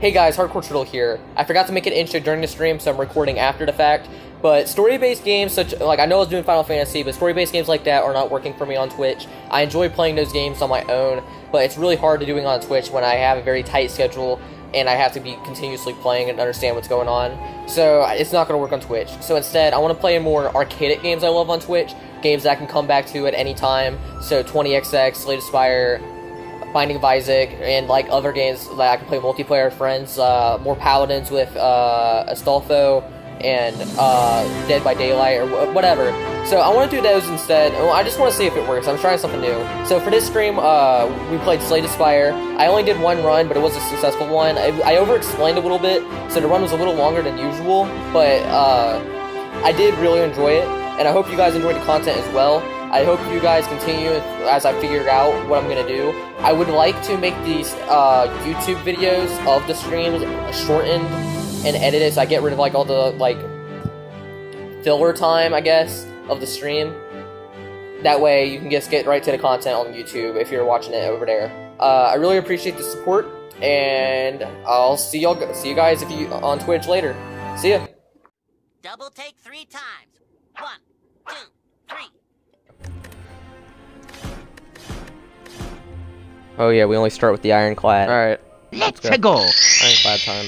Hey guys, Hardcore Turtle here. I forgot to make an intro during the stream, so I'm recording after the fact. But story-based games, I know I was doing Final Fantasy, but story-based games like that are not working for me on Twitch. I enjoy playing those games on my own, but it's really hard to doing on Twitch when I have a very tight schedule and I have to be continuously playing and understand what's going on. So it's not going to work on Twitch. So instead, I want to play more arcadic games I love on Twitch, games that I can come back to at any time. So 20XX, Slay the Spire, Binding of Isaac, and like other games that I can play multiplayer with friends, more Paladins with Astolfo and Dead by Daylight or whatever. So I want to do those instead. I just want to see if it works. I'm trying something new. So for this stream, we played Slay the Spire. I only did one run, but it was a successful one. I over-explained a little bit, so the run was a little longer than usual, but I did really enjoy it, and I hope you guys enjoyed the content as well. I hope you guys continue as I figure out what I'm going to do. I would like to make these YouTube videos of the streams shortened and edited so I get rid of like all the like filler time, I guess, of the stream. That way you can just get right to the content on YouTube if you're watching it over there. I really appreciate the support, and I'll see you guys if you on Twitch later. See ya. Double take 3 times. 1, 2, 3. Oh yeah, we only start with the Ironclad. Alright. Let's go. Ironclad time.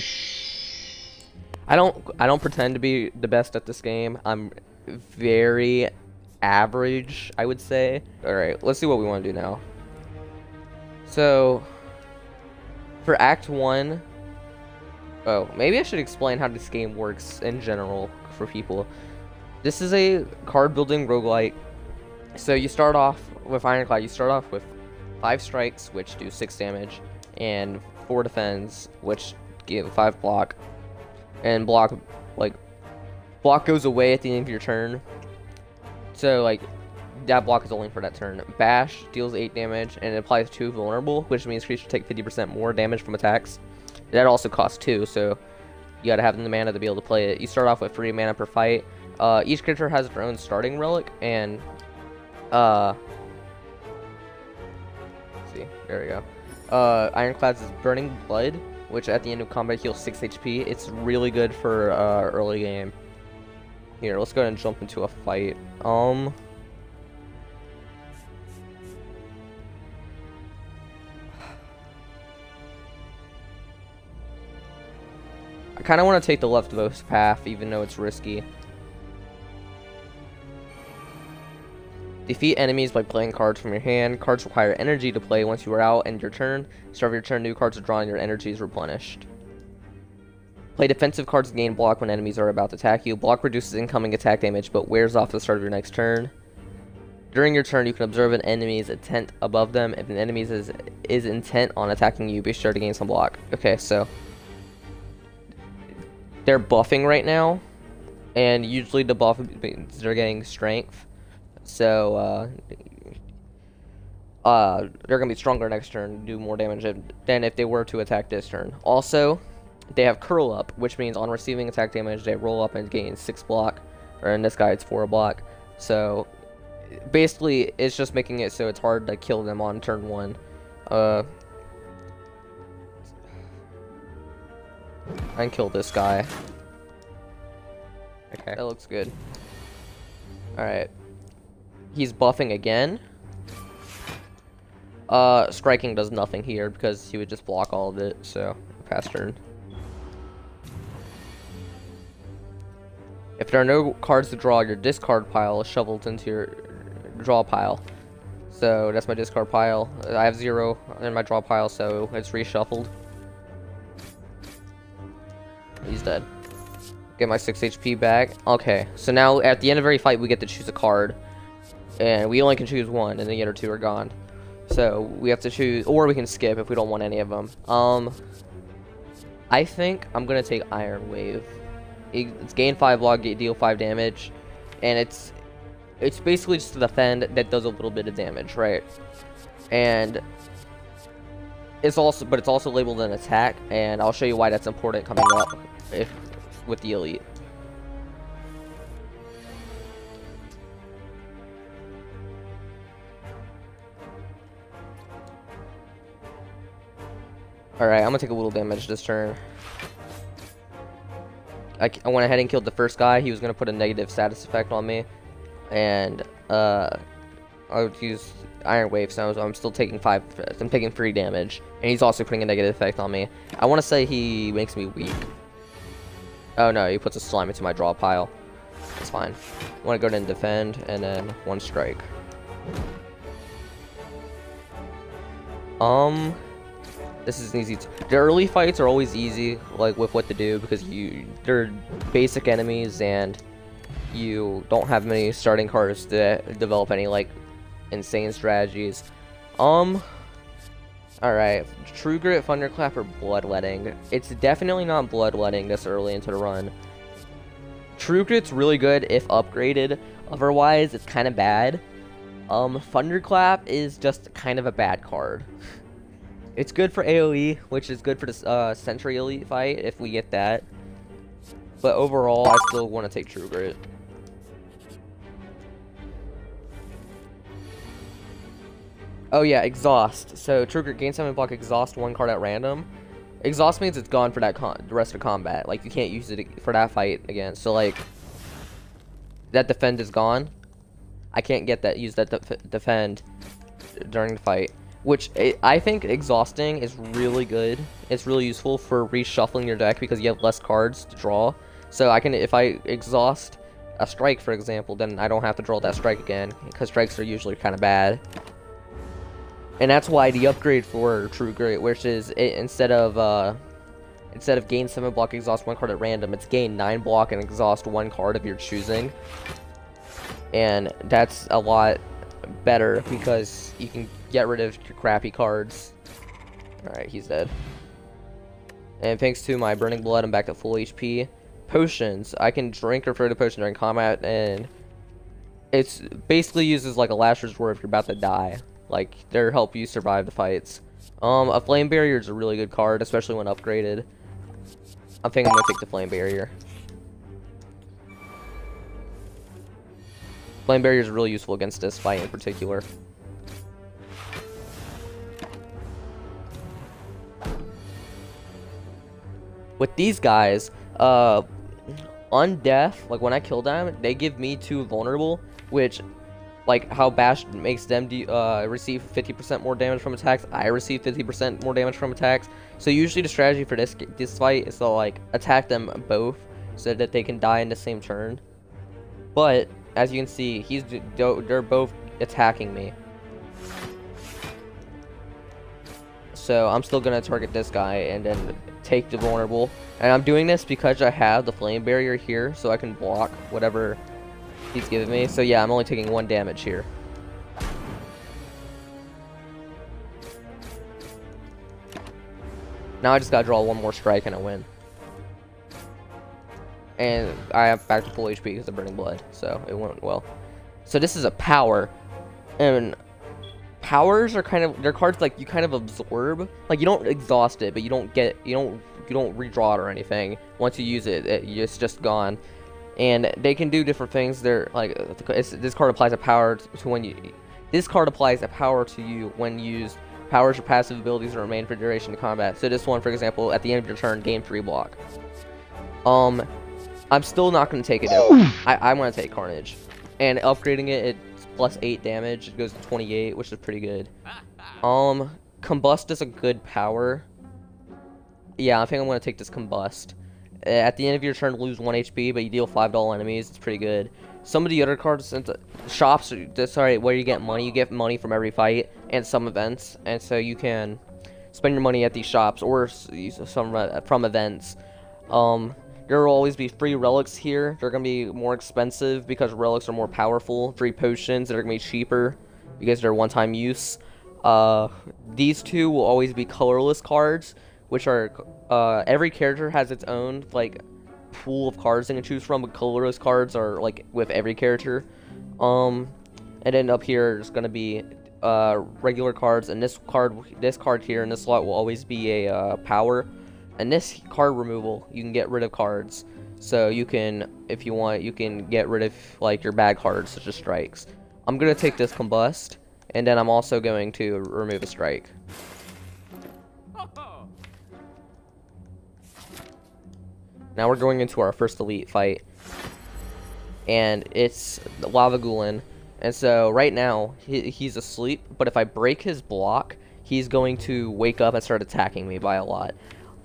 I don't pretend to be the best at this game. I'm very average, I would say. Alright, let's see what we want to do now. So for Act 1, oh, maybe I should explain how this game works in general for people. This is a card building roguelike. So you start off with Ironclad, you start off with 5 strikes, which do 6 damage, and 4 defense, which give 5 block. And block goes away at the end of your turn. So like that block is only for that turn. Bash deals 8 damage and it applies 2 vulnerable, which means creatures take 50% more damage from attacks. That also costs 2, so you gotta have the mana to be able to play it. You start off with 3 mana per fight. Each creature has their own starting relic, and there we go. Ironclad's is Burning Blood, which at the end of combat heals 6 HP. It's really good for early game. Here, let's go ahead and jump into a fight. I kind of want to take the leftmost path, even though it's risky. Defeat enemies by playing cards from your hand. Cards require energy to play once you are out and your turn. Start of your turn, new cards are drawn and your energy is replenished. Play defensive cards to gain block when enemies are about to attack you. Block reduces incoming attack damage but wears off at the start of your next turn. During your turn, you can observe an enemy's intent above them. If an enemy is intent on attacking you, be sure to gain some block. Okay, so they're buffing right now, and usually the buff means they're getting strength. So, they're going to be stronger next turn, do more damage than if they were to attack this turn. Also, they have Curl Up, which means on receiving attack damage, they roll up and gain 6 block. Or in this guy, it's 4 block. So, basically, it's just making it so it's hard to kill them on turn 1. I can kill this guy. Okay, that looks good. Alright. He's buffing again. Striking does nothing here because he would just block all of it, so pass turn. If there are no cards to draw, your discard pile is shoveled into your draw pile. So that's my discard pile. I have 0 in my draw pile, so it's reshuffled. He's dead. Get my 6 HP back. Okay, so now at the end of every fight, we get to choose a card. And we only can choose 1, and the other 2 are gone. So we have to choose, or we can skip if we don't want any of them. I think I'm gonna take Iron Wave. It's gain 5 block, deal 5 damage, and it's basically just to defend that does a little bit of damage, right? And it's also labeled an attack, and I'll show you why that's important coming up with the elite. Alright, I'm gonna take a little damage this turn. I went ahead and killed the first guy. He was gonna put a negative status effect on me. And, I would use Iron Wave, so I'm still taking 3 damage. And he's also putting a negative effect on me. I want to say he makes me weak. Oh no, he puts a slime into my draw pile. That's fine. I want to go ahead and defend, and then 1 strike. This is an easy. The early fights are always easy, like with what to do, because they're basic enemies and you don't have many starting cards to develop any like insane strategies. Alright, True Grit, Thunderclap, or Bloodletting. It's definitely not Bloodletting this early into the run. True Grit's really good if upgraded, otherwise it's kind of bad. Thunderclap is just kind of a bad card. It's good for AoE, which is good for the Sentry Elite fight, if we get that. But overall, I still want to take True Grit. Oh yeah, Exhaust. So True Grit, gain 7 block, exhaust 1 card at random. Exhaust means it's gone for that the rest of combat. Like, you can't use it for that fight again. So, like, that defend is gone. I can't use that defend during the fight. Which, I think exhausting is really good. It's really useful for reshuffling your deck because you have less cards to draw. So if I exhaust a strike, for example, then I don't have to draw that strike again, because strikes are usually kind of bad. And that's why the upgrade for True Grit, which is instead of gain 7 block, exhaust 1 card at random, it's gain 9 block and exhaust 1 card of your choosing. And that's a lot better because you can get rid of your crappy cards. Alright, he's dead. And thanks to my Burning Blood, I'm back at full HP. Potions. I can drink or throw the potion during combat, and it's basically used as like a last resort if you're about to die. Like, they'll help you survive the fights. A Flame Barrier is a really good card, especially when upgraded. I think I'm gonna take the Flame Barrier. Flame Barrier is really useful against this fight in particular. With these guys, Undeath, like when I kill them, they give me 2 vulnerable, which, like how Bash makes them receive 50% more damage from attacks, I receive 50% more damage from attacks. So usually the strategy for this fight is to like attack them both so that they can die in the same turn. But as you can see, they're both attacking me. So I'm still gonna target this guy and then take the vulnerable. And I'm doing this because I have the Flame Barrier here, so I can block whatever he's giving me. So yeah, I'm only taking 1 damage here. Now I just gotta draw 1 more strike and I win. And I have back to full HP because of Burning Blood, so it went well. So this is a power, and powers are they're cards like you kind of absorb. Like, you don't exhaust it, but you don't redraw it or anything. Once you use it, it's just gone. And they can do different things. They're like, this card applies a power to when you. This card applies a power to you when used. Powers or passive abilities that remain for duration of combat. So this one, for example, at the end of your turn, gain 3 block. I'm still not going to take it out. I'm going to take Carnage. And upgrading it, it's plus 8 damage. It goes to 28, which is pretty good. Combust is a good power. Yeah, I think I'm going to take this Combust. At the end of your turn, lose 1 HP, but you deal 5 to all enemies. It's pretty good. Some of the other cards, shops, sorry, where you get money from every fight and some events. And so you can spend your money at these shops or some from events. There will always be free relics here. They're going to be more expensive because relics are more powerful. Free potions that are going to be cheaper because they're one-time use. These two will always be colorless cards, which are, every character has its own, like, pool of cards they can choose from, but colorless cards are, like, with every character. And then up here is going to be, regular cards, and this card here in this slot will always be a, power. And this card removal, you can get rid of cards. So you can, if you want, you can get rid of, like, your bad cards, such as strikes. I'm going to take this Combust, and then I'm also going to remove a strike. Now we're going into our first elite fight, and it's Lava Ghoulin. And so right now he's asleep, but if I break his block, he's going to wake up and start attacking me by a lot.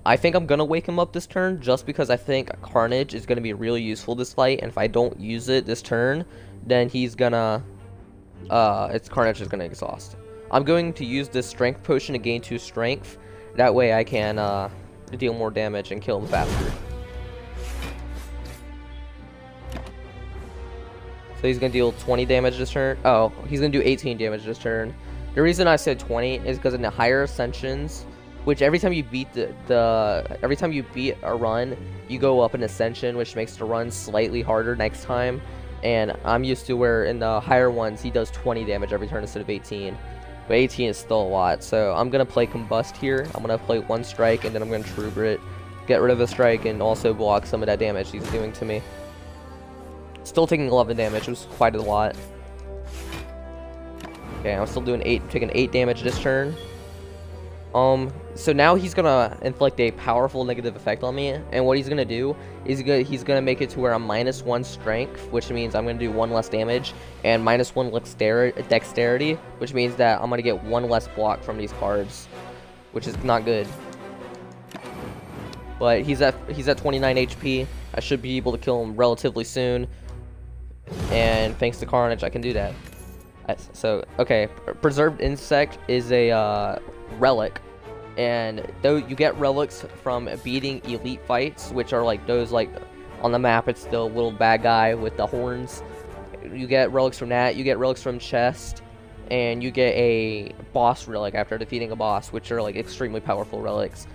I think I'm gonna wake him up this turn just because I think Carnage is gonna be really useful this fight, and if I don't use it this turn, then he's gonna Carnage is gonna exhaust. I'm going to use this strength potion to gain 2 strength. That way I can deal more damage and kill him faster. So he's going to deal 20 damage this turn. Oh, he's going to do 18 damage this turn. The reason I said 20 is because in the higher ascensions, which every time you beat every time you beat a run, you go up an ascension, which makes the run slightly harder next time. And I'm used to where in the higher ones, he does 20 damage every turn instead of 18. But 18 is still a lot, so I'm going to play Combust here. I'm going to play 1 strike, and then I'm going to True Grit, get rid of a strike, and also block some of that damage he's doing to me. Still taking 11 damage, it was quite a lot. Okay, I'm still doing taking 8 damage this turn. So now he's gonna inflict a powerful negative effect on me, and what he's gonna do is he's gonna make it to where I'm -1 strength, which means I'm gonna do 1 less damage, and -1 dexterity, which means that I'm gonna get 1 less block from these cards, which is not good. But he's at 29 HP. I should be able to kill him relatively soon, and thanks to Carnage, I can do that. So okay, Preserved Insect is a relic. And though you get relics from beating elite fights, which are like those, like on the map it's the little bad guy with the horns. You get relics from that. You get relics from chest, and you get a boss relic after defeating a boss, which are like extremely powerful relics.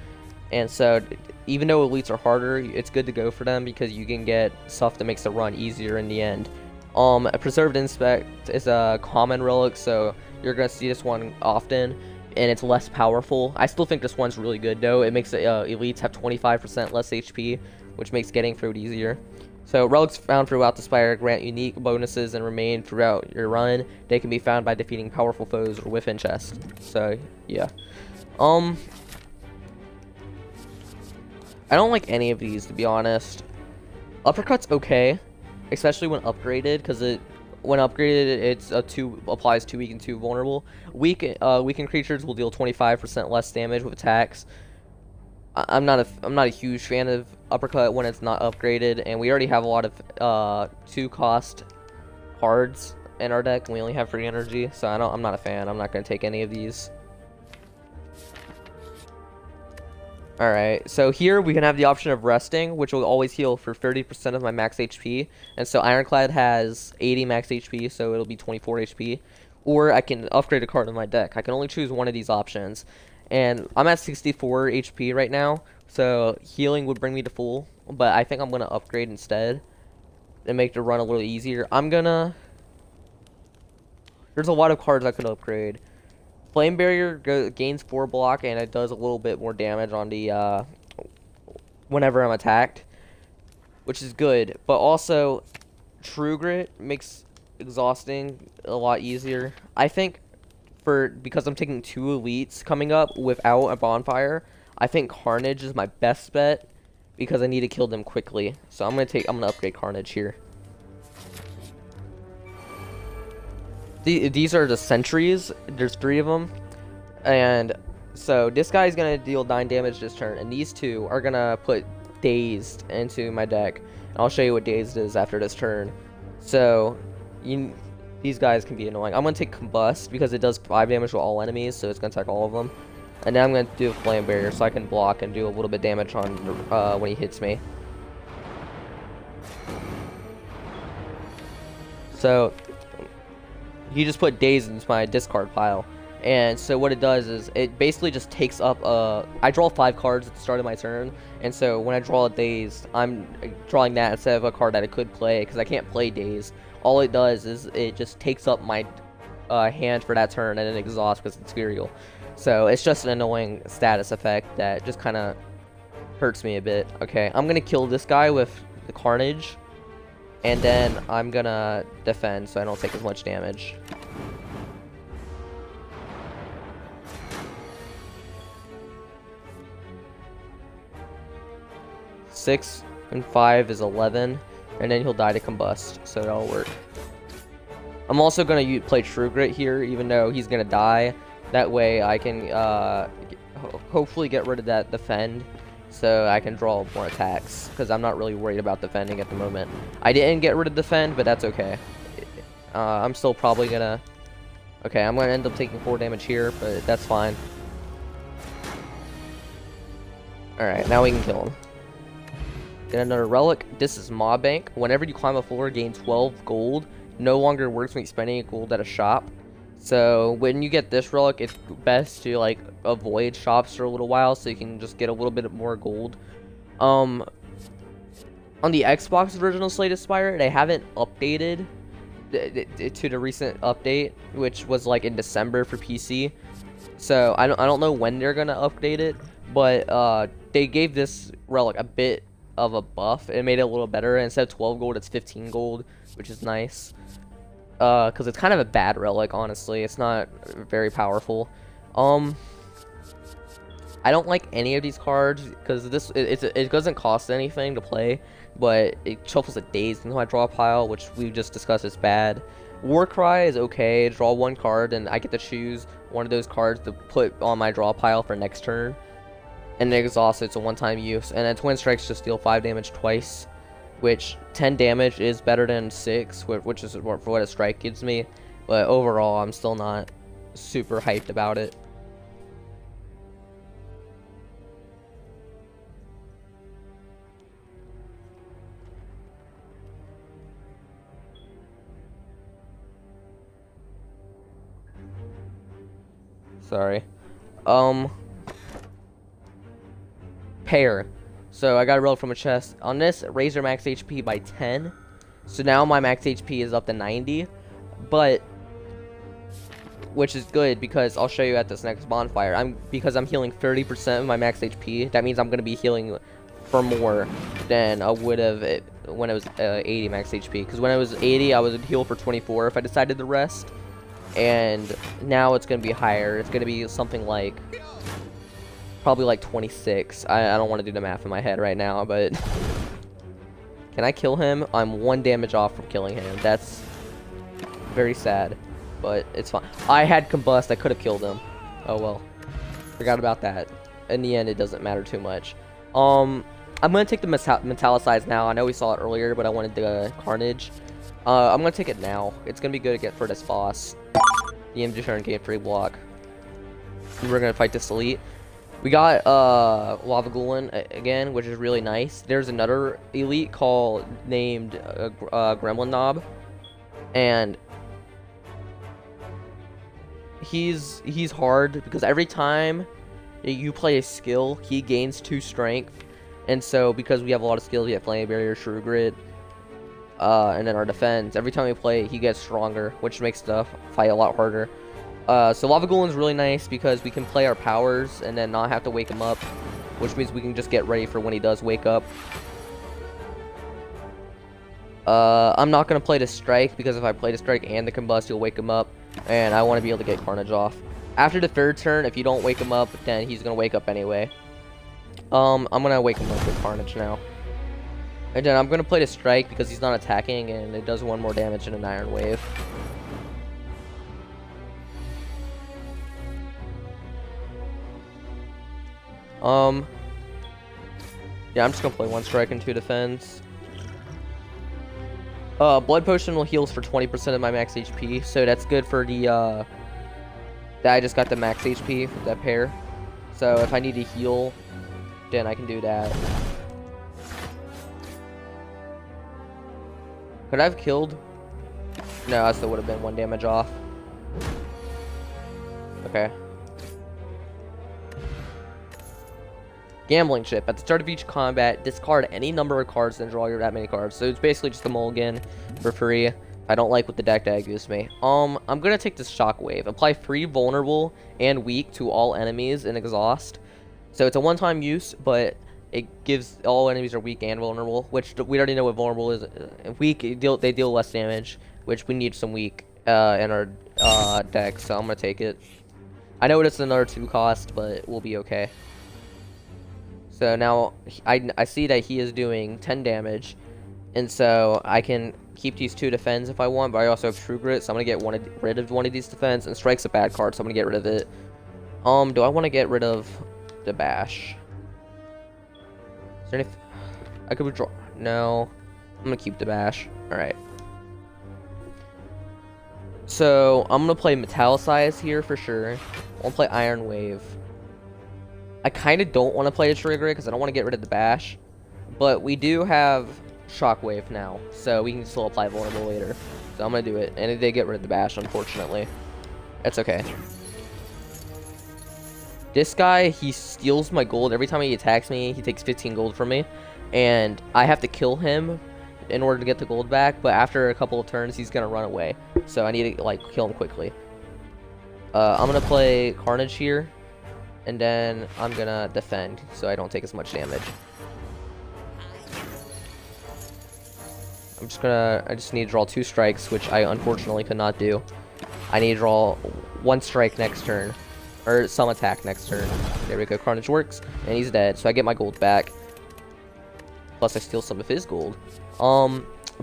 And so even though elites are harder, it's good to go for them because you can get stuff that makes the run easier in the end. A Preserved Insect is a common relic, so you're gonna see this one often, and it's less powerful. I still think this one's really good though. It makes elites have 25% less HP, which makes getting through it easier. So relics found throughout the Spire grant unique bonuses and remain throughout your run. They can be found by defeating powerful foes or within chest. So yeah. I don't like any of these, to be honest. Uppercut's okay, especially when upgraded, because when upgraded, it's applies to weak and 2 vulnerable. Weakened creatures will deal 25% less damage with attacks. I'm not a huge fan of uppercut when it's not upgraded, and we already have a lot of 2-cost cards in our deck, and we only have free energy, so I'm not a fan. I'm not going to take any of these. Alright, so here we can have the option of resting, which will always heal for 30% of my max HP. And so Ironclad has 80 max HP, so it'll be 24 HP. Or I can upgrade a card in my deck. I can only choose one of these options. And I'm at 64 HP right now, so healing would bring me to full. But I think I'm going to upgrade instead and make the run a little easier. There's a lot of cards I could upgrade. Flame Barrier gains 4 block, and it does a little bit more damage on the whenever I'm attacked, which is good. But also, True Grit makes exhausting a lot easier. I think because I'm taking 2 elites coming up without a bonfire, I think Carnage is my best bet because I need to kill them quickly. So I'm gonna upgrade Carnage here. These are the sentries. There's 3 of them, and so this guy's gonna deal 9 damage this turn, and these 2 are gonna put Dazed into my deck. And I'll show you what Dazed is after this turn. So these guys can be annoying. I'm gonna take Combust because it does 5 damage to all enemies, so it's gonna attack all of them. And then I'm gonna do a Flame Barrier so I can block and do a little bit damage on when he hits me. So he just put Dazed into my discard pile, and so what it does is it basically just takes up I draw 5 cards at the start of my turn, and so when I draw a Dazed, I'm drawing that instead of a card that I could play because I can't play Dazed. All it does is it just takes up my hand for that turn and then exhausts because it's Ethereal. So it's just an annoying status effect that just kind of hurts me a bit. Okay, I'm gonna kill this guy with the Carnage, and then I'm gonna defend so I don't take as much damage. and 5 is 11, and then he'll die to combust, so that'll work. I'm also gonna play True Grit here, even though he's gonna die. That way I can hopefully get rid of that defend, so I can draw more attacks, because I'm not really worried about defending at the moment. I didn't get rid of defend, but that's okay. I'm still probably gonna... Okay, I'm gonna end up taking 4 damage here, but that's fine. Alright, now we can kill him. Get another relic. This is Mob Bank. Whenever you climb a floor, gain 12 gold. No longer works when you're spending gold at a shop. So when you get this relic, it's best to like avoid shops for a little while so you can just get a little bit more gold. On the Xbox version of Slay the Spire, they haven't updated to the recent update, which was like in December for PC. So I don't know when they're gonna update it, but they gave this relic a bit of a buff. It made it a little better. Instead of 12 gold, it's 15 gold, which is nice. Because it's kind of a bad relic, honestly. It's not very powerful. I don't like any of these cards because it doesn't cost anything to play, but it shuffles a daze into my draw pile, which we just discussed is bad. Warcry is okay. Draw 1 card, and I get to choose one of those cards to put on my draw pile for next turn. And then Exhaust, it's a one-time use. And then Twin Strikes just deal 5 damage twice, which 10 damage is better than 6, which is for what a strike gives me. But overall, I'm still not super hyped about it. Sorry. Pair. So I got a relic from a chest. On this, raise your max HP by 10. So now my max HP is up to 90. But, which is good because I'll show you at this next bonfire. Because I'm healing 30% of my max HP. That means I'm going to be healing for more than I would have when it was 80 max HP. Because when it was 80, I would heal for 24 if I decided to rest. And now it's going to be higher. It's going to be something like... probably like 26. I don't want to do the math in my head right now, but... Can I kill him? I'm 1 damage off from killing him. That's very sad, but it's fine. I had Combust. I could have killed him. Oh well. Forgot about that. In the end, it doesn't matter too much. I'm going to take the Metallicize now. I know we saw it earlier, but I wanted the Carnage. I'm going to take it now. It's going to be good to get for this boss. The end of turn gain 3 block. And we're going to fight this elite. We got Lava Ghoulin again, which is really nice. There's another elite named Gremlin Knob, and he's hard because every time you play a skill, he gains 2 strength, and so because we have a lot of skills, we have Flame Barrier, True Grit, and then our defense. Every time we play, he gets stronger, which makes the fight a lot harder. So Lava Ghoulin is really nice because we can play our powers and then not have to wake him up, which means we can just get ready for when he does wake up. I'm not going to play the Strike because if I play the Strike and the Combust, he'll wake him up, and I want to be able to get Carnage off. After the 3rd turn, if you don't wake him up, then he's going to wake up anyway. I'm going to wake him up with Carnage now. And then I'm going to play the Strike because he's not attacking, and it does 1 more damage in an Iron Wave. Yeah, I'm just gonna play 1 strike and 2 defense. Blood Potion will heal for 20% of my max HP, so that's good for the, that I just got the max HP with that pair. So if I need to heal, then I can do that. Could I have killed? No, I still would have been 1 damage off. Okay. Gambling Chip. At the start of each combat, discard any number of cards and draw that many cards. So it's basically just a mulligan for free. I don't like what the deck gives me. I'm gonna take this Shockwave. Apply free, vulnerable, and weak to all enemies in Exhaust. So it's a one-time use, but it gives all enemies are weak and vulnerable, which we already know what vulnerable is. Weak, they deal less damage, which we need some weak in our deck, so I'm gonna take it. I know it's another 2 cost, but we'll be okay. So now I see that he is doing 10 damage, and so I can keep these 2 defense if I want, but I also have True Grit, so I'm gonna get rid of one of these defense, and Strike's a bad card, so I'm gonna get rid of it. Do I want to get rid of the Bash? Is there any... I could withdraw. No. I'm gonna keep the Bash. Alright. So, I'm gonna play Metallicize here for sure. I'm gonna play Iron Wave. I kind of don't want to play the Trigger because I don't want to get rid of the Bash. But we do have Shockwave now, so we can still apply Vulnerable later. So I'm gonna do it. And it did get rid of the Bash, unfortunately. That's okay. This guy, he steals my gold. Every time he attacks me, he takes 15 gold from me. And I have to kill him in order to get the gold back. But after a couple of turns, he's going to run away. So I need to, like, kill him quickly. I'm going to play Carnage here. And then I'm going to defend so I don't take as much damage. I just need to draw 2 strikes, which I unfortunately could not do. I need to draw 1 strike next turn. Or some attack next turn. There we go. Carnage works. And he's dead. So I get my gold back. Plus I steal some of his gold.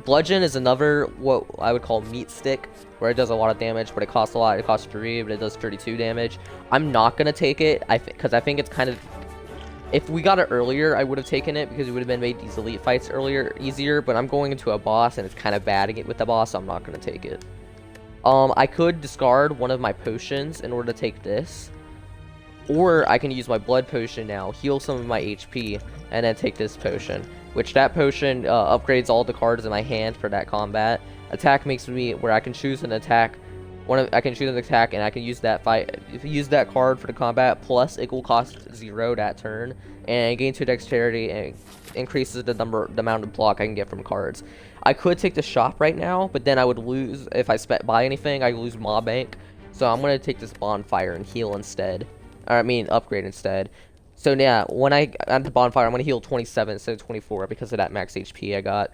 Bludgeon is another, what I would call meat stick. Where it does a lot of damage. But it costs a lot. It costs 3. But it does 32 damage. I'm not going to take it. Because I think it's kind of... If we got it earlier, I would have taken it. Because it would have been made these elite fights easier. But I'm going into a boss. And it's kind of bad to get with the boss. So I'm not going to take it. I could discard one of my potions in order to take this. Or I can use my blood potion now, heal some of my HP, and then take this potion. Which that potion upgrades all the cards in my hand for that combat. Attack makes me where I can choose an attack. I can choose an attack and I can use that card for the combat. Plus it will cost 0 that turn, and gain 2 dexterity and increases the amount of block I can get from cards. I could take the shop right now, but then I would lose if I buy anything. I lose Mob Bank, so I'm gonna take this bonfire and heal instead. Or, I mean, upgrade instead. So yeah, when I at the bonfire, I'm gonna heal 27 instead of 24 because of that max HP I got.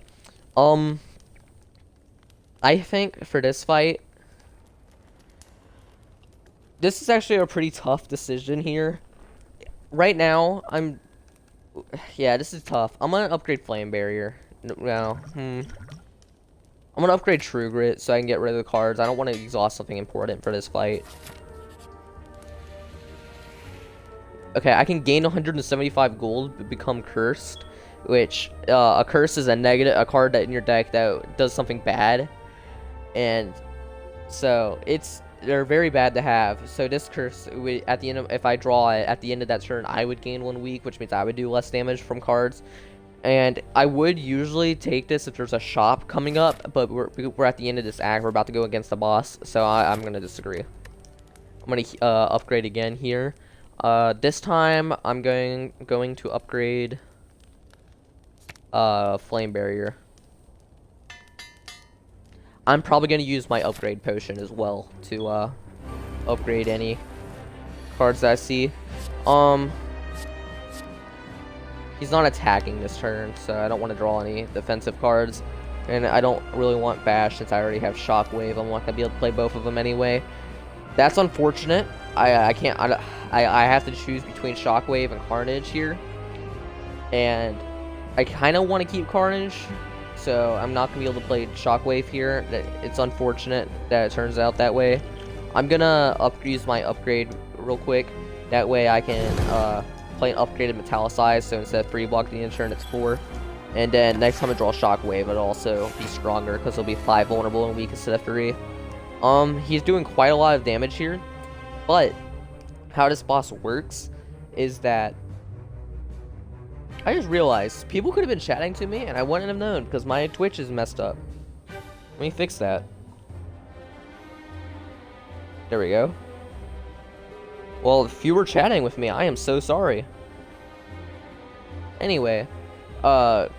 I think for this fight, this is actually a pretty tough decision here. Right now, yeah, this is tough. I'm gonna upgrade Flame Barrier. No, I'm gonna upgrade True Grit so I can get rid of the cards. I don't want to exhaust something important for this fight. Okay, I can gain 175 gold but become cursed, which a curse is a card that in your deck that does something bad, and so they're very bad to have. So this curse, at the end of, if I draw it at the end of that turn, I would gain 1 week, which means I would do less damage from cards. And I would usually take this if there's a shop coming up, but we're at the end of this act. We're about to go against the boss, so I'm gonna disagree. I'm gonna upgrade again here. This time I'm going to upgrade Flame Barrier. I'm probably going to use my upgrade potion as well to upgrade any cards that I see. He's not attacking this turn, so I don't want to draw any defensive cards. And I don't really want Bash since I already have Shockwave. I'm not going to be able to play both of them anyway. That's unfortunate. I can't. I have to choose between Shockwave and Carnage here, and I kind of want to keep Carnage, so I'm not gonna be able to play Shockwave here. It's unfortunate that it turns out that way. I'm gonna use my upgrade real quick. That way I can play an upgraded Metallicize. So instead of 3 block the turn, it's 4. And then next time I draw Shockwave, it'll also be stronger because it'll be 5 vulnerable and weak instead of 3. He's doing quite a lot of damage here, but how this boss works is that I just realized people could have been chatting to me and I wouldn't have known because my Twitch is messed up. Let me fix that. There we go. Well, if you were chatting with me, I am so sorry. Anyway, how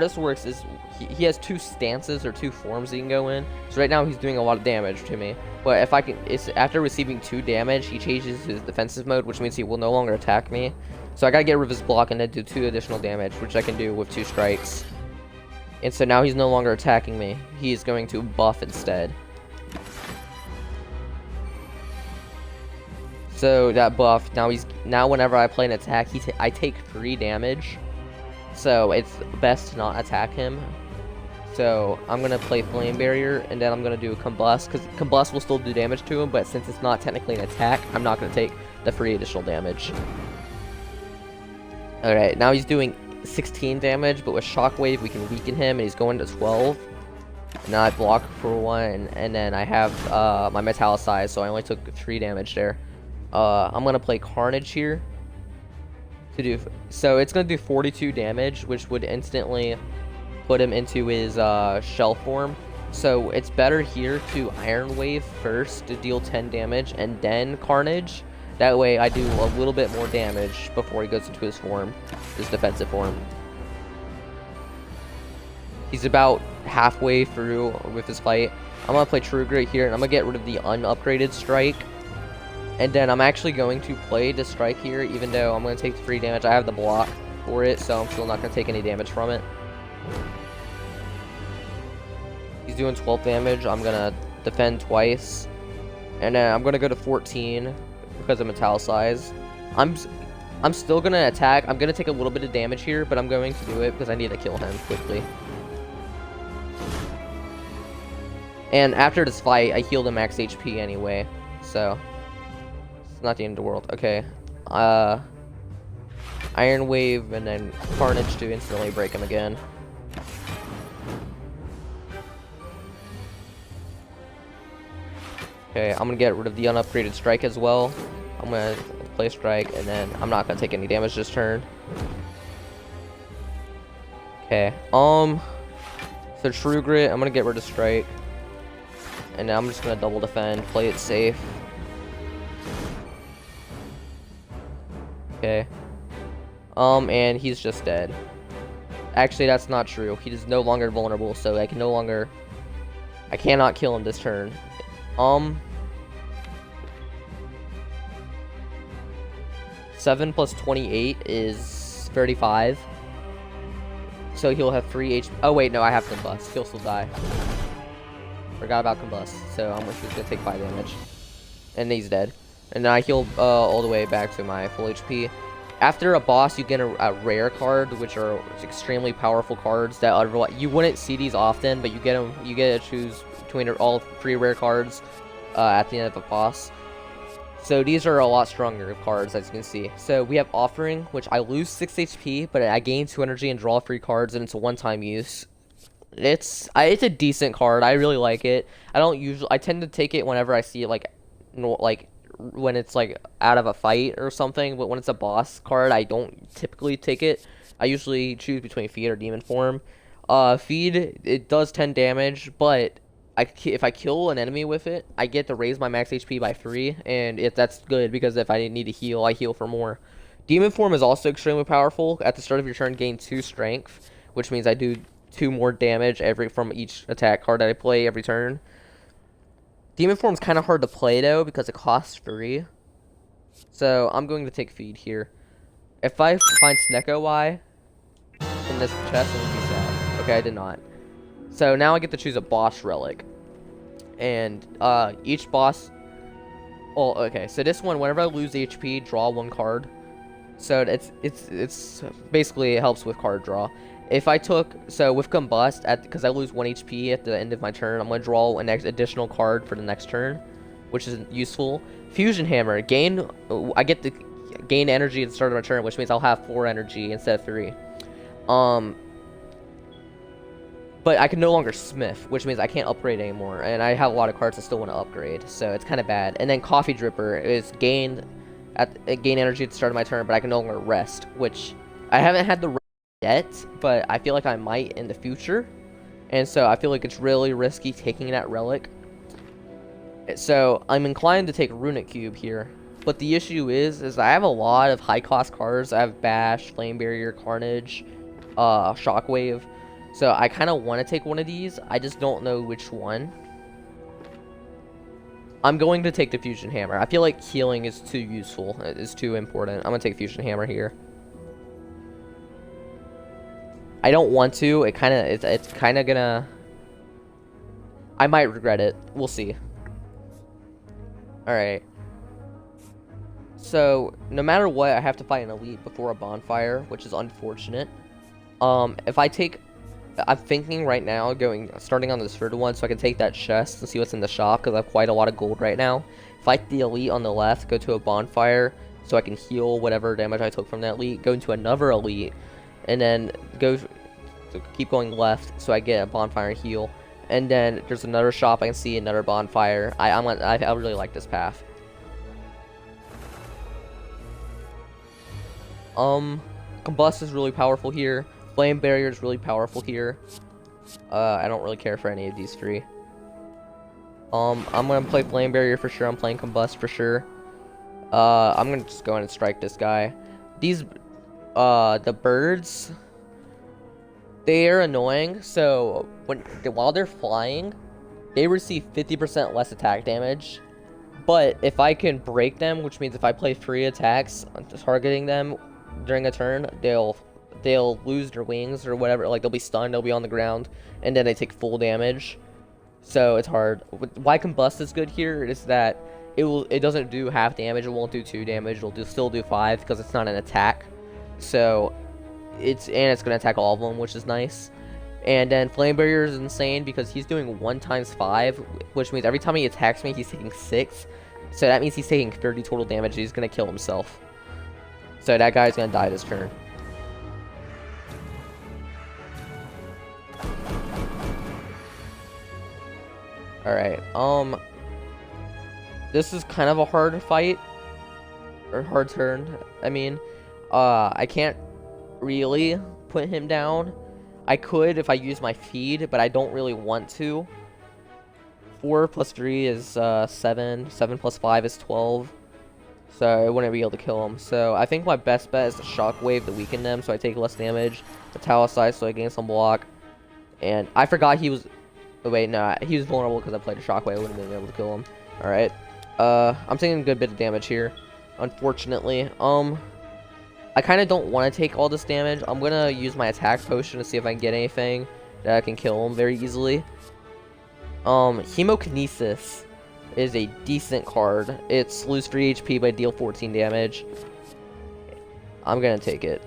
this works is he has 2 stances or 2 forms he can go in. So right now he's doing a lot of damage to me. But if I can, after receiving 2 damage, he changes his defensive mode, which means he will no longer attack me. So I gotta get rid of his block and then do 2 additional damage, which I can do with 2 strikes. And so now he's no longer attacking me. He's going to buff instead. So that buff, now whenever I play an attack, I take 3 damage. So it's best to not attack him. So I'm gonna play Flame Barrier, and then I'm gonna do Combust, because Combust will still do damage to him, but since it's not technically an attack, I'm not gonna take the 3 additional damage. Alright, now he's doing 16 damage, but with Shockwave we can weaken him, and he's going to 12. Now I block for 1, and then I have my Metallicize, so I only took 3 damage there. I'm gonna play Carnage here. So it's gonna do 42 damage, which would instantly put him into his shell form. So it's better here to Iron Wave first to deal 10 damage, and then Carnage. That way I do a little bit more damage before he goes into his form, his defensive form. He's about halfway through with his fight. I'm gonna play True Grit here, and I'm gonna get rid of the unupgraded Strike. And then I'm actually going to play the Strike here, even though I'm gonna take the free damage. I have the block for it, so I'm still not gonna take any damage from it. He's doing 12 damage. I'm gonna defend twice, and then I'm gonna go to 14 because of Metallicize. I'm still gonna attack. I'm gonna take a little bit of damage here, but I'm going to do it because I need to kill him quickly. And after this fight, I healed him max HP anyway, so it's not the end of the world. Okay, Iron Wave and then Carnage to instantly break him again. Okay, I'm gonna get rid of the unupgraded Strike as well. I'm gonna play Strike, and then I'm not gonna take any damage this turn. Okay, so True Grit, I'm gonna get rid of Strike, and then I'm just gonna double defend, play it safe. Okay, and he's just dead. Actually, that's not true. He is no longer vulnerable, so I cannot kill him this turn. 7 plus 28 is 35. So he'll have 3 HP. Oh wait, no, I have Combust. He'll still die. Forgot about Combust. So I'm just gonna take 5 damage. And he's dead. And then I heal all the way back to my full HP. After a boss, you get a rare card, which are extremely powerful cards that otherwise you wouldn't see these often, but you get them. You get to choose between all 3 rare cards at the end of a boss. So these are a lot stronger cards, as you can see. So we have Offering, which I lose 6 HP, but I gain 2 energy and draw 3 cards, and it's a one-time use. It's a decent card. I really like it. I tend to take it whenever I see it, like when it's like out of a fight or something. But when it's a boss card, I don't typically take it. I usually choose between Feed or Demon Form. Feed, it does 10 damage, but if I kill an enemy with it, I get to raise my max HP by 3, and that's good because if I need to heal, I heal for more. Demon Form is also extremely powerful. At the start of your turn, gain 2 strength, which means I do 2 more damage from each attack card that I play every turn. Demon Form is kind of hard to play though because it costs 3. So I'm going to take Feed here. If I find Snecko Y in this chest, it would be sad. Okay, I did not. So now I get to choose a boss relic. And each boss... Well, okay, so this one, whenever I lose HP, draw 1 card. So it's basically, it helps with card draw. If I took... So with Combust, because I lose 1 HP at the end of my turn, I'm going to draw an additional card for the next turn, which is useful. Fusion Hammer. I get to gain energy at the start of my turn, which means I'll have 4 energy instead of 3. But I can no longer smith, which means I can't upgrade anymore. And I have a lot of cards I still want to upgrade, so it's kind of bad. And then Coffee Dripper is gain energy at the start of my turn, but I can no longer rest, which I haven't had the rest yet, but I feel like I might in the future. And so I feel like it's really risky taking that relic. So I'm inclined to take Runic Cube here. But the issue is I have a lot of high cost cards. I have Bash, Flame Barrier, Carnage, Shockwave. So I kind of want to take one of these. I just don't know which one. I'm going to take the Fusion Hammer. I feel like healing is too useful. It is too important. I'm going to take Fusion Hammer here. I don't want to. It's kind of gonna... I might regret it. We'll see. Alright. So, no matter what, I have to fight an elite before a bonfire, which is unfortunate. If I take... I'm thinking right now starting on this third one so I can take that chest and see what's in the shop, because I have quite a lot of gold right now. Fight the elite on the left, go to a bonfire so I can heal whatever damage I took from that elite, go into another elite, and then keep going left so I get a bonfire and heal. And then there's another shop, I can see another bonfire. I really like this path. Combust is really powerful here. Flame Barrier is really powerful here. I don't really care for any of these three. I'm gonna play Flame Barrier for sure. I'm playing Combust for sure. I'm gonna just go in and strike this guy. These, the birds, they are annoying. So while they're flying, they receive 50% less attack damage. But if I can break them, which means if I play 3 attacks targeting them during a turn, they'll lose their wings or whatever. Like, they'll be stunned, they'll be on the ground, and then they take full damage. So it's hard. Why Combust is good here is that it doesn't do half damage, it won't do 2 damage, it'll still do 5 because it's not an attack. So it's gonna attack all of them, which is nice. And then Flame Barrier is insane because he's doing 1 times 5, which means every time he attacks me, he's taking 6. So that means he's taking 30 total damage. He's gonna kill himself. So that guy's gonna die this turn. Alright, this is kind of a hard fight, or hard turn, I mean. I can't really put him down. I could if I use my feed, but I don't really want to. 4 plus 3 is 7, 7 plus 5 is 12, so I wouldn't be able to kill him. So I think my best bet is the Shockwave to weaken them, so I take less damage, Metallicise so I gain some block, and I forgot he was... Oh, wait, no, he was vulnerable because I played a Shockwave. I wouldn't have been able to kill him. Alright. I'm taking a good bit of damage here, unfortunately. I kind of don't want to take all this damage. I'm going to use my attack potion to see if I can get anything that I can kill him very easily. Hemokinesis is a decent card. It's lose 3 HP but deal 14 damage. I'm going to take it.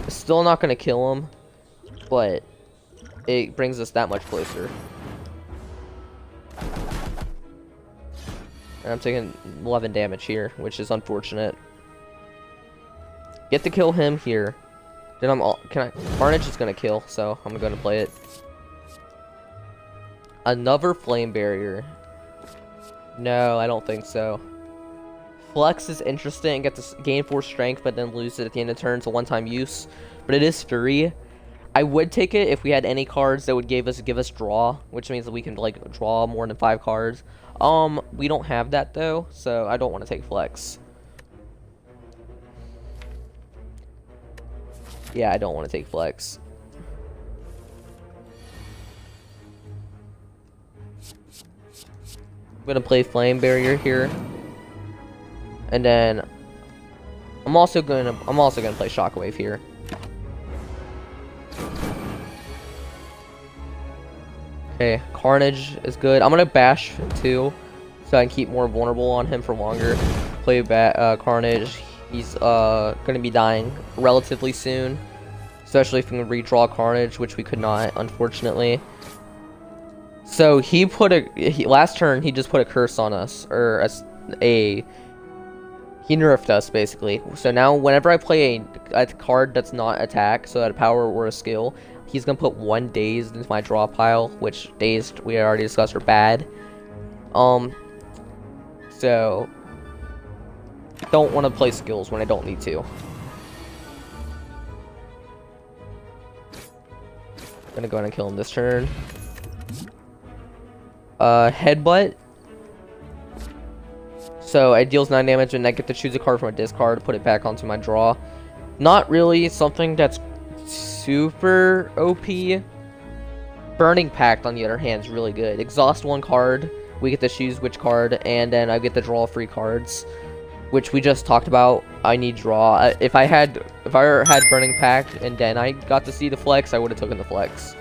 Still not going to kill him, but it brings us that much closer. And I'm taking 11 damage here, which is unfortunate. Get to kill him here. Then Carnage is gonna kill, so I'm gonna play it. Another Flame Barrier. No, I don't think so. Flex is interesting. Get to gain 4 strength, but then lose it at the end of turn. It's a one-time use, but it is free. I would take it if we had any cards that would give us draw, which means that we can like draw more than 5 cards. We don't have that though, so I don't want to take Flex. Yeah, I don't want to take Flex. I'm gonna play Flame Barrier here, and then I'm also gonna play Shockwave here. Okay, Carnage is good. I'm gonna bash too, so I can keep more vulnerable on him for longer. Play Carnage. He's gonna be dying relatively soon, especially if we can redraw Carnage, which we could not, unfortunately. So he put last turn he just put a curse on us, or he nerfed us basically. So now whenever I play a card that's not attack, so that a power or a skill, he's gonna put 1 dazed into my draw pile, which dazed we already discussed are bad. So don't want to play skills when I don't need to. I'm gonna go ahead and kill him this turn. Headbutt. So it deals 9 damage, and I get to choose a card from a discard, put it back onto my draw. Not really something that's super OP. Burning Pact, on the other hand, is really good. Exhaust 1 card, we get to choose which card, and then I get to draw 3 cards, which we just talked about. I need draw. If I had Burning Pact and then I got to see the flex, I would have taken the flex.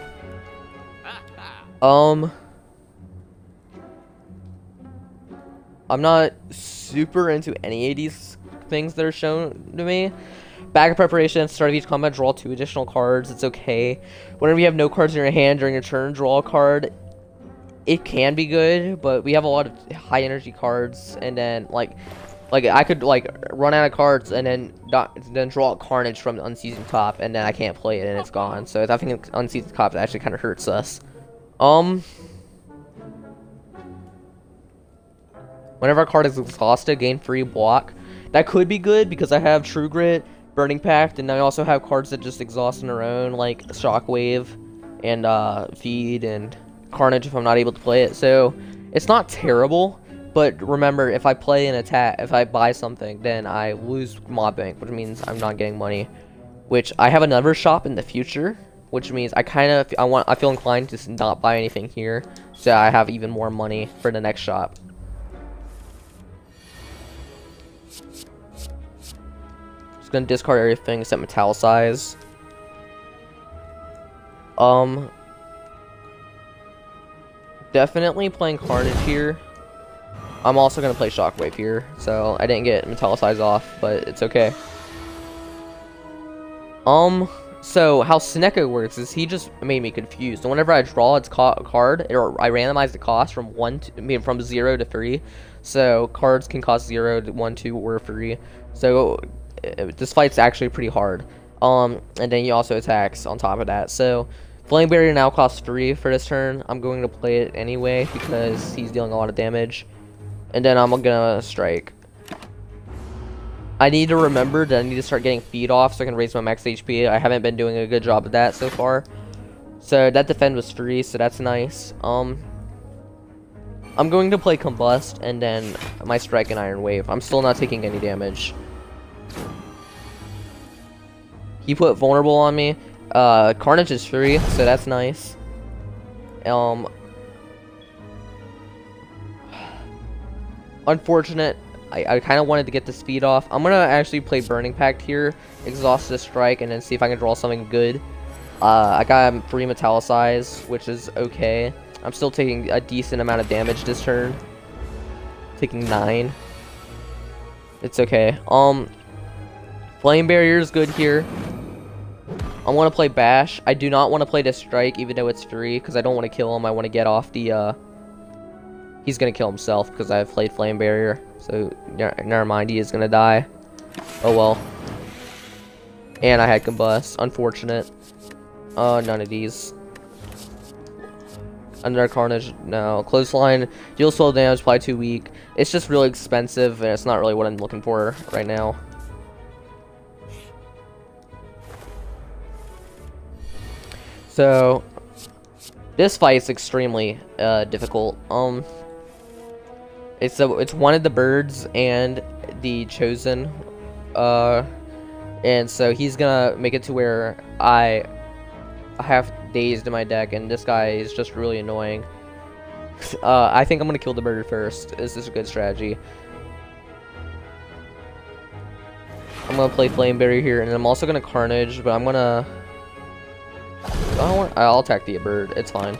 I'm not super into any of these things that are shown to me. Backup preparation, start of each combat, draw 2 additional cards. It's okay. Whenever you have no cards in your hand during your turn, draw a card. It can be good, but we have a lot of high energy cards, and then like I could like run out of cards and then draw a Carnage from the Unseasoned Top, and then I can't play it and it's gone. So I think Unseasoned Top actually kind of hurts us. Whenever a card is exhausted, gain free block. That could be good because I have True Grit, Burning Pact, and I also have cards that just exhaust on their own, like Shockwave and Feed and Carnage if I'm not able to play it. So it's not terrible, but remember, if I play an attack, if I buy something, then I lose Mob Bank, which means I'm not getting money. Which I have another shop in the future, which means I feel inclined to not buy anything here, so I have even more money for the next shop. Just gonna discard everything except Metallicize. Definitely playing Carnage here. I'm also gonna play Shockwave here, so I didn't get Metallicize off, but it's okay. So how Seneca works is he just made me confused. So whenever I draw its card, or I randomize the cost from from 0 to 3. So cards can cost 0 to 1, 2, or 3. So this fight's actually pretty hard. And then he also attacks on top of that. So Flame Barrier now costs 3 for this turn. I'm going to play it anyway because he's dealing a lot of damage. And then I'm gonna strike. I need to remember that I need to start getting feed off so I can raise my max HP. I haven't been doing a good job of that so far. So that defend was free, so that's nice. I'm going to play Combust and then my strike and Iron Wave. I'm still not taking any damage. He put vulnerable on me. Carnage is free, so that's nice. Unfortunate. I kind of wanted to get the speed off. I'm gonna actually play Burning Pact here, exhaust this strike, and then see if I can draw something good. I got free Metallicize, which is okay. I'm still taking a decent amount of damage this turn. Taking 9. It's okay. Flame Barrier is good here. I want to play Bash. I do not want to play this strike, even though it's free, because I don't want to kill him. I want to get off the, he's going to kill himself, because I've played Flame Barrier. So, never mind, he is going to die. Oh, well. And I had Combust. Unfortunate. None of these. Under Carnage, no. Clothesline, deal 12 damage, probably too weak. It's just really expensive, and it's not really what I'm looking for right now. So, this fight is extremely difficult. It's one of the birds and the chosen, and so he's gonna make it to where I have dazed in my deck, and this guy is just really annoying. I think I'm gonna kill the bird first. This is a good strategy. I'm gonna play Flame Barrier here, and I'm also gonna Carnage, but I'm gonna. I'll attack the bird. It's fine.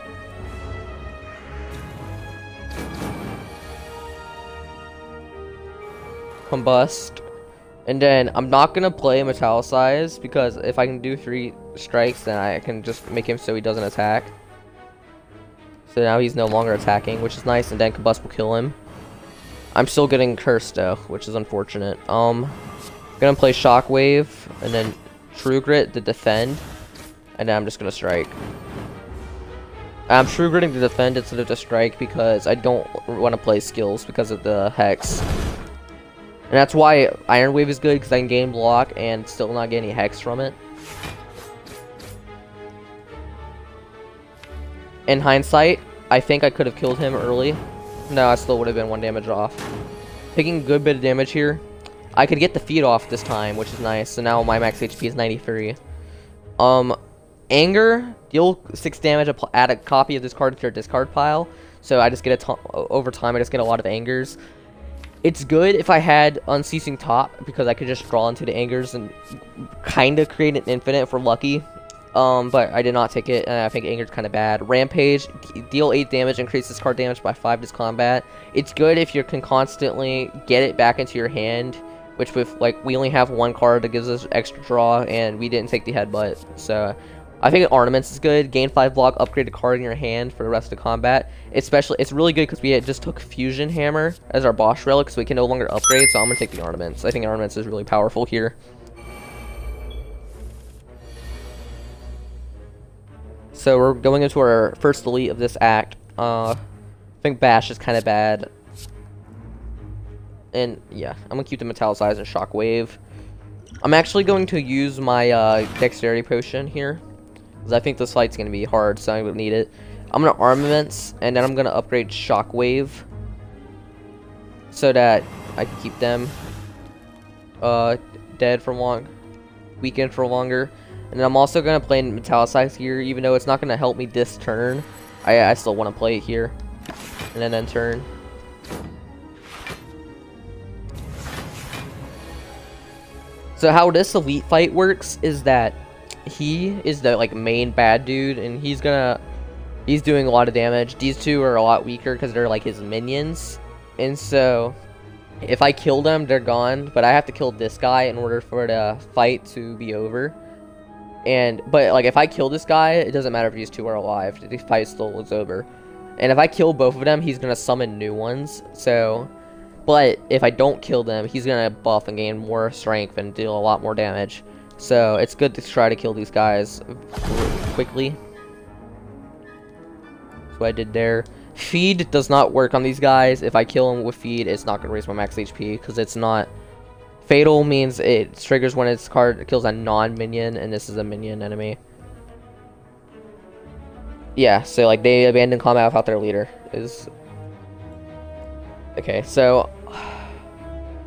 Combust. And then I'm not gonna play Metallicize because if I can do 3 strikes, then I can just make him so he doesn't attack. So now he's no longer attacking, which is nice, and then Combust will kill him. I'm still getting cursed though, which is unfortunate. Gonna play Shockwave and then True Grit to defend. And then I'm just gonna strike. I'm True Gritting to defend instead of to strike because I don't want to play skills because of the Hex. And that's why Iron Wave is good, because I can gain block and still not get any Hex from it. In hindsight, I think I could have killed him early. No, I still would have been 1 damage off. Taking a good bit of damage here. I could get the feed off this time, which is nice. So now my max HP is 93. Anger, deal 6 damage, add a copy of this card to your discard pile. So I just get over time, I just get a lot of Angers. It's good if I had Unceasing Top, because I could just draw into the Angers and kind of create an infinite if we're lucky. But I did not take it, and I think Anger's kind of bad. Rampage, deal 8 damage, increases card damage by 5 this combat. It's good if you can constantly get it back into your hand, which with, like, we only have 1 card that gives us extra draw, and we didn't take the headbutt, so I think Ornaments is good. Gain 5 block, upgrade a card in your hand for the rest of combat. Especially, it's really good because we just took Fusion Hammer as our boss relic, so we can no longer upgrade, so I'm going to take the Ornaments. I think Ornaments is really powerful here. So we're going into our first elite of this act. I think Bash is kind of bad. And yeah, I'm going to keep the Metallicize and Shockwave. I'm actually going to use my Dexterity Potion here, because I think this fight's going to be hard, so I'm going to need it. I'm going to Armaments, and then I'm going to upgrade Shockwave, so that I can keep them dead for long, weakened for longer. And then I'm also going to play Metallicize here, even though it's not going to help me this turn. I still want to play it here. And then end turn. So how this elite fight works is that he is the like main bad dude, and he's doing a lot of damage. These two are a lot weaker because they're like his minions. And so if I kill them, they're gone. But I have to kill this guy in order for the fight to be over. But like if I kill this guy, it doesn't matter if these two are alive. The fight still is over. And if I kill both of them, he's gonna summon new ones. So, but if I don't kill them, he's gonna buff and gain more strength and deal a lot more damage. So it's good to try to kill these guys quickly. That's what I did there. Feed does not work on these guys. If I kill him with feed, it's not gonna raise my max HP because it's not. Fatal means it triggers when its card kills a non-minion, and this is a minion enemy. Yeah, so like they abandon combat without their leader. Okay, so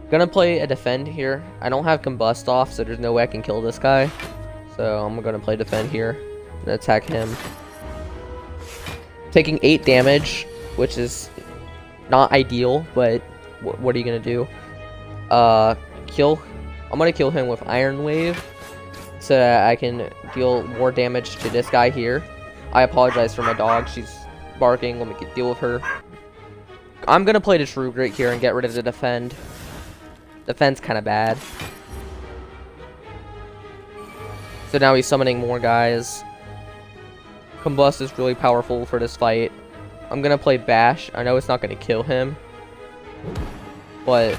gonna play a defend here. I don't have combust off, so there's no way I can kill this guy. So I'm gonna play defend here and attack him. Taking 8 damage, which is not ideal, but what are you gonna do? I'm gonna kill him with Iron Wave so that I can deal more damage to this guy here. I apologize for my dog. She's barking. Let me deal with her. I'm gonna play the True Grit here and get rid of the defend. Defend's kind of bad. So now he's summoning more guys. Combust is really powerful for this fight. I'm gonna play Bash. I know it's not gonna kill him, but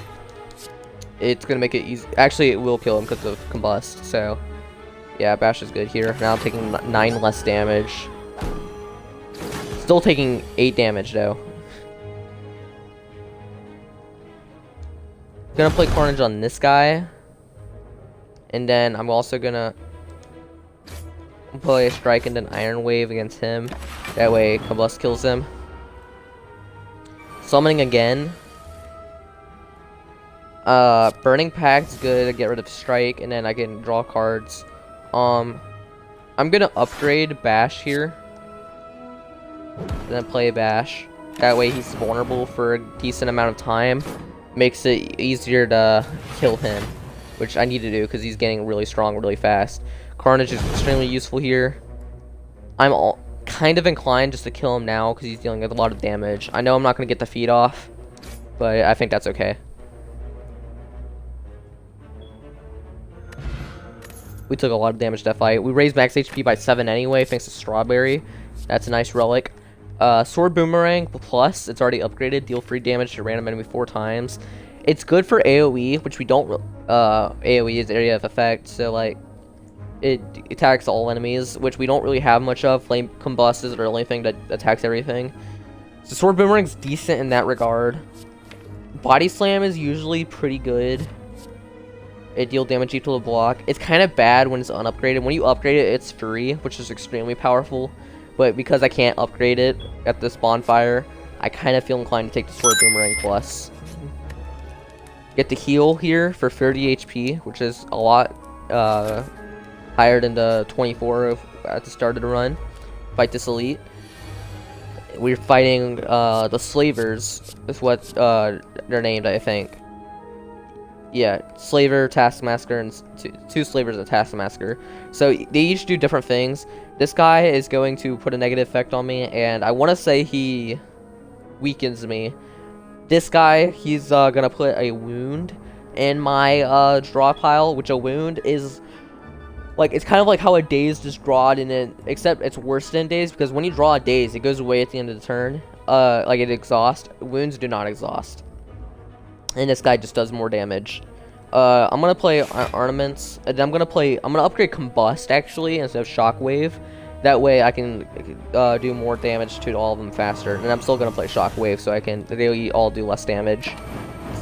it's gonna make it easy. Actually, it will kill him because of Combust. So yeah, Bash is good here. Now I'm taking 9 less damage. Still taking 8 damage though. Gonna play Carnage on this guy, and then I'm also gonna play a Strike and then Iron Wave against him. That way Combust kills him. Summoning again. Burning Pact's good to get rid of Strike, and then I can draw cards. I'm gonna upgrade Bash here. Then play Bash. That way he's vulnerable for a decent amount of time. Makes it easier to kill him, which I need to do because he's getting really strong really fast. Carnage is extremely useful here. I'm kind of inclined just to kill him now because he's dealing with a lot of damage. I know I'm not going to get the feed off, but I think that's okay. We took a lot of damage that fight. We raised max HP by 7 anyway, thanks to Strawberry. That's a nice relic. Sword Boomerang Plus, it's already upgraded. Deal free damage to random enemy 4 times. It's good for AoE, which we don't... AoE is area of effect, so like... It attacks all enemies, which we don't really have much of. Flame Combust is the only thing that attacks everything. So Sword Boomerang's decent in that regard. Body Slam is usually pretty good. It deals damage equal to block. It's kind of bad when it's unupgraded. When you upgrade it, it's free, which is extremely powerful. But because I can't upgrade it at this bonfire, I kind of feel inclined to take the Sword Boomerang Plus. Get the heal here for 30 HP, which is a lot higher than the 24 at the start of the run. Fight this elite. We're fighting the Slavers, is what they're named, I think. Yeah, Slaver, Taskmaster, and two Slavers and Taskmaster. So they each do different things. This guy is going to put a negative effect on me, and I want to say he weakens me. This guy, he's gonna put a wound in my draw pile, which a wound is like, it's kind of like how a dazed is drawed in it, except it's worse than dazed, because when you draw a daze, it goes away at the end of the turn. Like it exhausts. Wounds do not exhaust. And this guy just does more damage. I'm gonna play Ornaments, and I'm gonna upgrade Combust, actually, instead of Shockwave. That way I can do more damage to all of them faster. And I'm still gonna play Shockwave, so they all do less damage.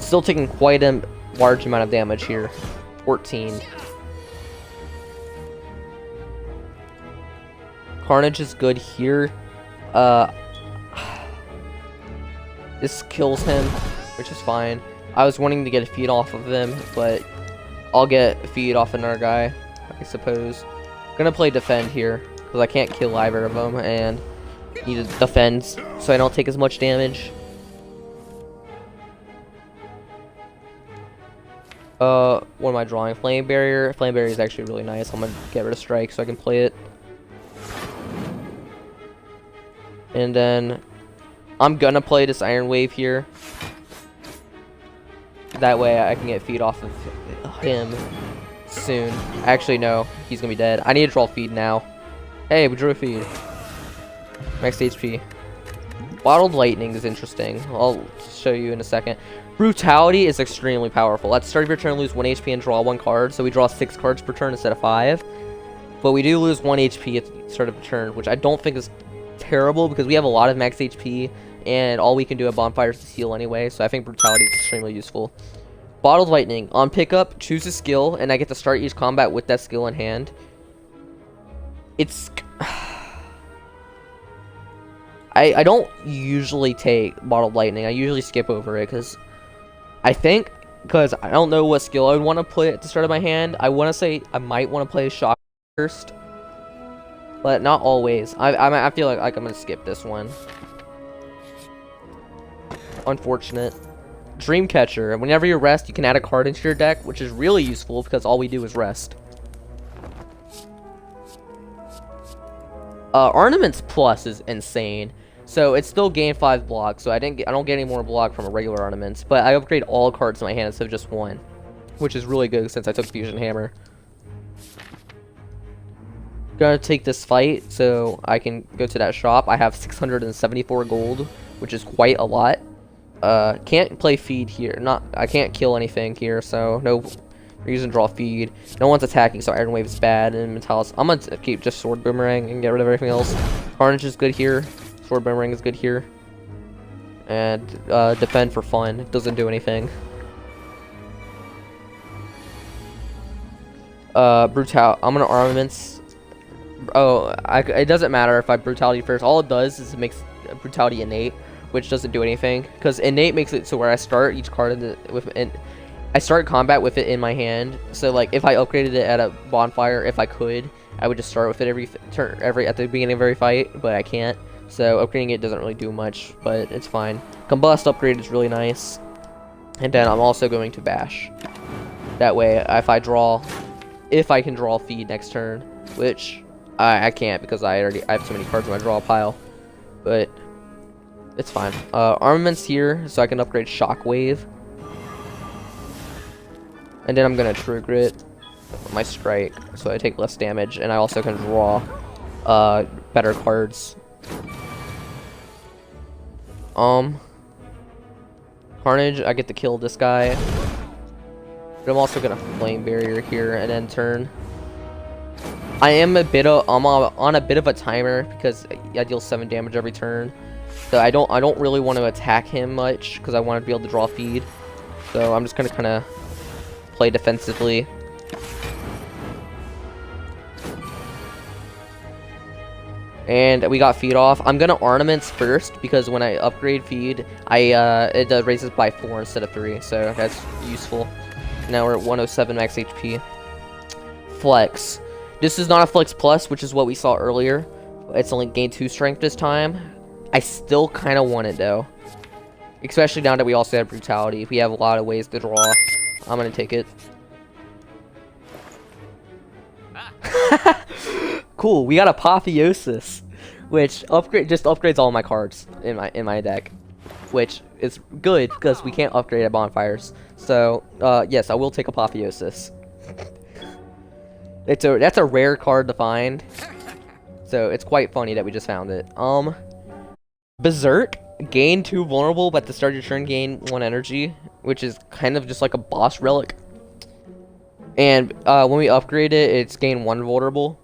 Still taking quite a large amount of damage here. 14. Carnage is good here. This kills him, which is fine. I was wanting to get a feed off of him, but I'll get a feed off another guy, I suppose. I'm gonna play Defend here, because I can't kill either of them, and need to defend so I don't take as much damage. What am I drawing? Flame Barrier. Flame Barrier is actually really nice. I'm gonna get rid of Strike so I can play it. And then I'm gonna play this Iron Wave here. That way I can get feed off of him soon. Actually, no. He's gonna be dead. I need to draw feed now. Hey, we drew a feed. Max HP. Bottled Lightning is interesting. I'll show you in a second. Brutality is extremely powerful. At the start of your turn, lose 1 HP and draw 1 card. So we draw 6 cards per turn instead of 5. But we do lose 1 HP at the start of the turn, which I don't think is terrible, because we have a lot of max HP. And all we can do at bonfires is heal anyway, so I think Brutality is extremely useful. Bottled Lightning. On pickup, choose a skill, and I get to start each combat with that skill in hand. It's... I don't usually take Bottled Lightning. I usually skip over it, because I don't know what skill I would want to play at the start of my hand. I want to say I might want to play Shock first, but not always. I feel like I'm going to skip this one. Unfortunate. Dreamcatcher. Whenever you rest, you can add a card into your deck, which is really useful because all we do is rest. Ornaments Plus is insane. So it's still gain 5 block, so I don't get any more block from a regular Ornaments, but I upgrade all cards in my hand instead of just one, which is really good since I took Fusion Hammer. Gonna take this fight so I can go to that shop. I have 674 gold, which is quite a lot. Can't play feed here. I can't kill anything here, so no reason to draw feed. No one's attacking, so Iron Wave is bad. And Metalis, I'm gonna keep just Sword Boomerang and get rid of everything else. Carnage is good here. Sword Boomerang is good here. And Defend for fun. It doesn't do anything. I'm gonna Armaments. Oh, it doesn't matter if I Brutality first. All it does is it makes Brutality innate, which doesn't do anything, because innate makes it so where I start each card I start combat with it in my hand. So like if I upgraded it at a bonfire, if I could, I would just start with it every turn, at the beginning of every fight, but I can't. So upgrading it doesn't really do much, but it's fine. Combust upgrade is really nice, and then I'm also going to Bash. That way, if I can draw feed next turn, which I can't because I have so many cards in my draw pile, but it's fine. Armaments here, so I can upgrade Shockwave. And then I'm going to trigger it with my Strike, so I take less damage, and I also can draw better cards. Carnage, I get to kill this guy. But I'm also going to Flame Barrier here and then turn. I'm on a bit of a timer because I deal 7 damage every turn. So I don't really want to attack him much because I want to be able to draw feed. So I'm just gonna kind of play defensively. And we got feed off. I'm gonna Ornaments first because when I upgrade feed, it raises by 4 instead of 3, so that's useful. Now we're at 107 max HP. Flex. This is not a Flex Plus, which is what we saw earlier. It's only gained 2 strength this time. I still kind of want it though, especially now that we also have Brutality. We have a lot of ways to draw. I'm gonna take it. Cool, we got Apotheosis, which just upgrades all my cards in my deck, which is good because we can't upgrade at bonfires. So yes, I will take Apotheosis. That's a rare card to find, so it's quite funny that we just found it. Berserk, gain 2 vulnerable, but at the start of your turn gain 1 energy, which is kind of just like a boss relic. And when we upgrade it, it's gain 1 vulnerable,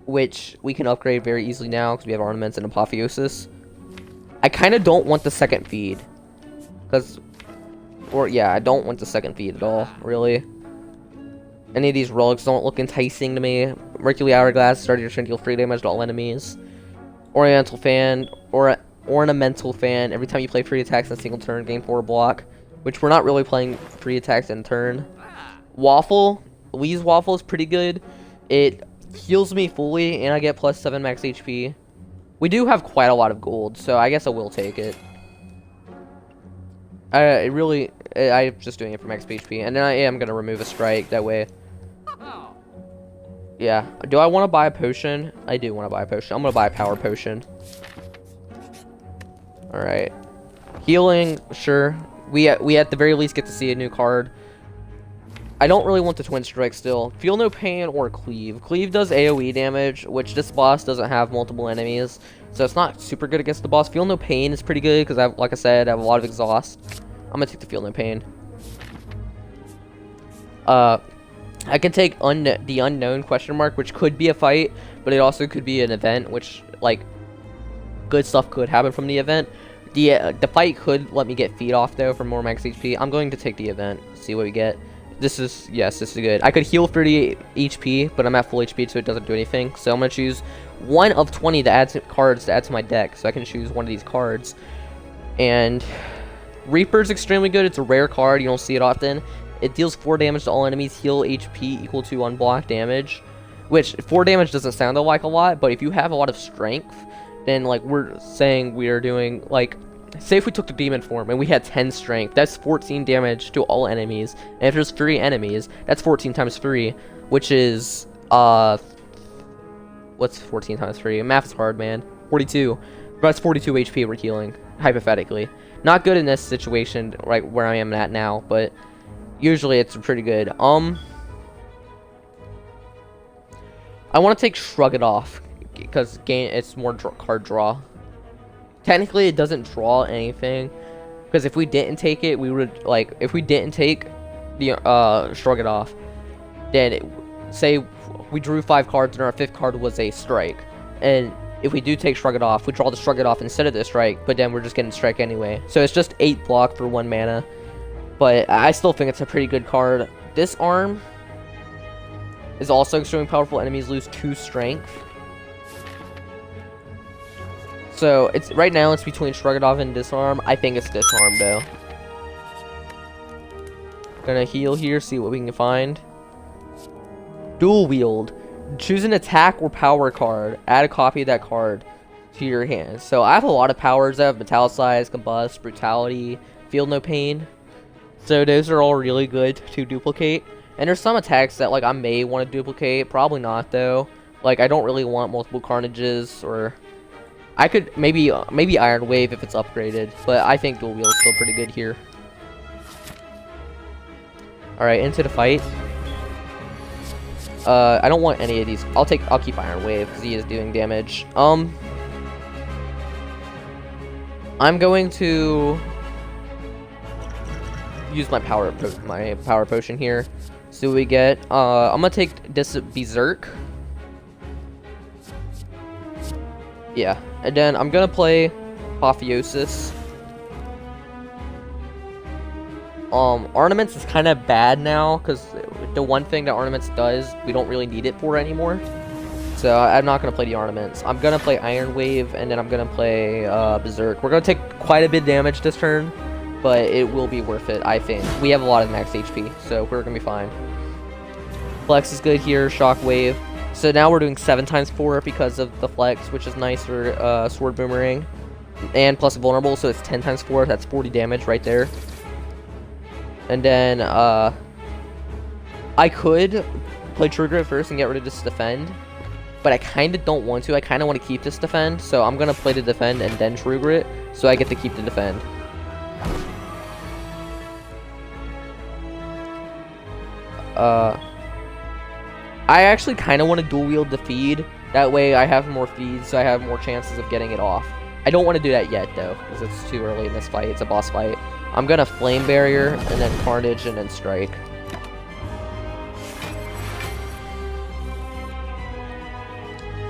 which we can upgrade very easily now because we have Ornaments and Apotheosis. I kind of don't want the second feed, I don't want the second feed at all, really. Any of these relics don't look enticing to me. Mercury Hourglass, start your turn, deal 3 damage to all enemies. Ornamental Fan, every time you play free attacks in a single turn, gain 4 block, which we're not really playing free attacks in turn. Waffle, Lee's Waffle is pretty good. It heals me fully, and I get plus 7 max HP. We do have quite a lot of gold, so I guess I will take it. I'm just doing it for max HP, and then I am going to remove a strike, that way. Yeah, do I want to buy a potion? I do want to buy a potion. I'm going to buy a power potion. Alright. Healing, sure. We at the very least get to see a new card. I don't really want the Twin Strike still. Feel No Pain or Cleave. Cleave does AoE damage, which this boss doesn't have multiple enemies, so it's not super good against the boss. Feel No Pain is pretty good because, like I said, I have a lot of exhaust. I'm gonna take the Feel No Pain. I can take the Unknown question mark, which could be a fight, but it also could be an event, which, like, good stuff could happen from the event. The fight could let me get feet off, though, for more max HP. I'm going to take the event, see what we get. This is good. I could heal 30 HP, but I'm at full HP, so it doesn't do anything. So I'm going to choose one of 20 cards to add to my deck, so I can choose one of these cards. And Reaper's extremely good. It's a rare card. You don't see it often. It deals 4 damage to all enemies, heal HP equal to unblocked damage, which 4 damage doesn't sound like a lot, but if you have a lot of strength, then, like, we're saying we are doing, like, say if we took the demon form and we had 10 strength, that's 14 damage to all enemies. And if there's 3 enemies, that's 14 times 3, which is, what's 14 times 3? Math is hard, man. 42. That's 42 HP we're healing, hypothetically. Not good in this situation, right where I am at now, but usually it's pretty good. I want to take Shrug It Off, because it's more card draw. Technically, it doesn't draw anything, because if we didn't take it, we would, like, if we didn't take the Shrug It Off, then say we drew 5 cards and our 5th card was a strike, and if we do take Shrug It Off, we draw the Shrug It Off instead of the strike, but then we're just getting strike anyway. So it's just 8 block for 1 mana, but I still think it's a pretty good card. This arm is also extremely powerful. Enemies lose 2 strength. So it's right now it's between Shrug It Off and Disarm. I think it's Disarm though. Gonna heal here, see what we can find. Dual Wield. Choose an attack or power card. Add a copy of that card to your hand. So I have a lot of powers. I have Metallicize, Combust, Brutality, Feel No Pain. So those are all really good to duplicate. And there's some attacks that, like, I may want to duplicate. Probably not though. Like, I don't really want multiple Carnages, or I could maybe Iron Wave if it's upgraded, but I think Dual Wield is still pretty good here. Alright, into the fight. I don't want any of these. I'll keep Iron Wave because he is doing damage. I'm going to use my power potion here. See what we get. I'm gonna take this Berserk. Yeah, and then I'm gonna play Apotheosis. Ornaments is kind of bad now, because the one thing that Ornaments does, we don't really need it for anymore. So I'm not gonna play the Ornaments. I'm gonna play Iron Wave, and then I'm gonna play Berserk. We're gonna take quite a bit of damage this turn, but it will be worth it, I think. We have a lot of max HP, so we're gonna be fine. Flex is good here, Shockwave. So now we're doing 7 times 4 because of the Flex, which is nice for Sword Boomerang. And plus Vulnerable, so it's 10 times 4, that's 40 damage right there. And then, I could play True Grit first and get rid of this defend, but I kind of don't want to. I kind of want to keep this defend, so I'm going to play the defend and then True Grit, so I get to keep the defend. I actually kind of want to dual wield the feed. That way I have more feeds, so I have more chances of getting it off. I don't want to do that yet, though, because it's too early in this fight. It's a boss fight. I'm going to Flame Barrier, and then Carnage, and then Strike.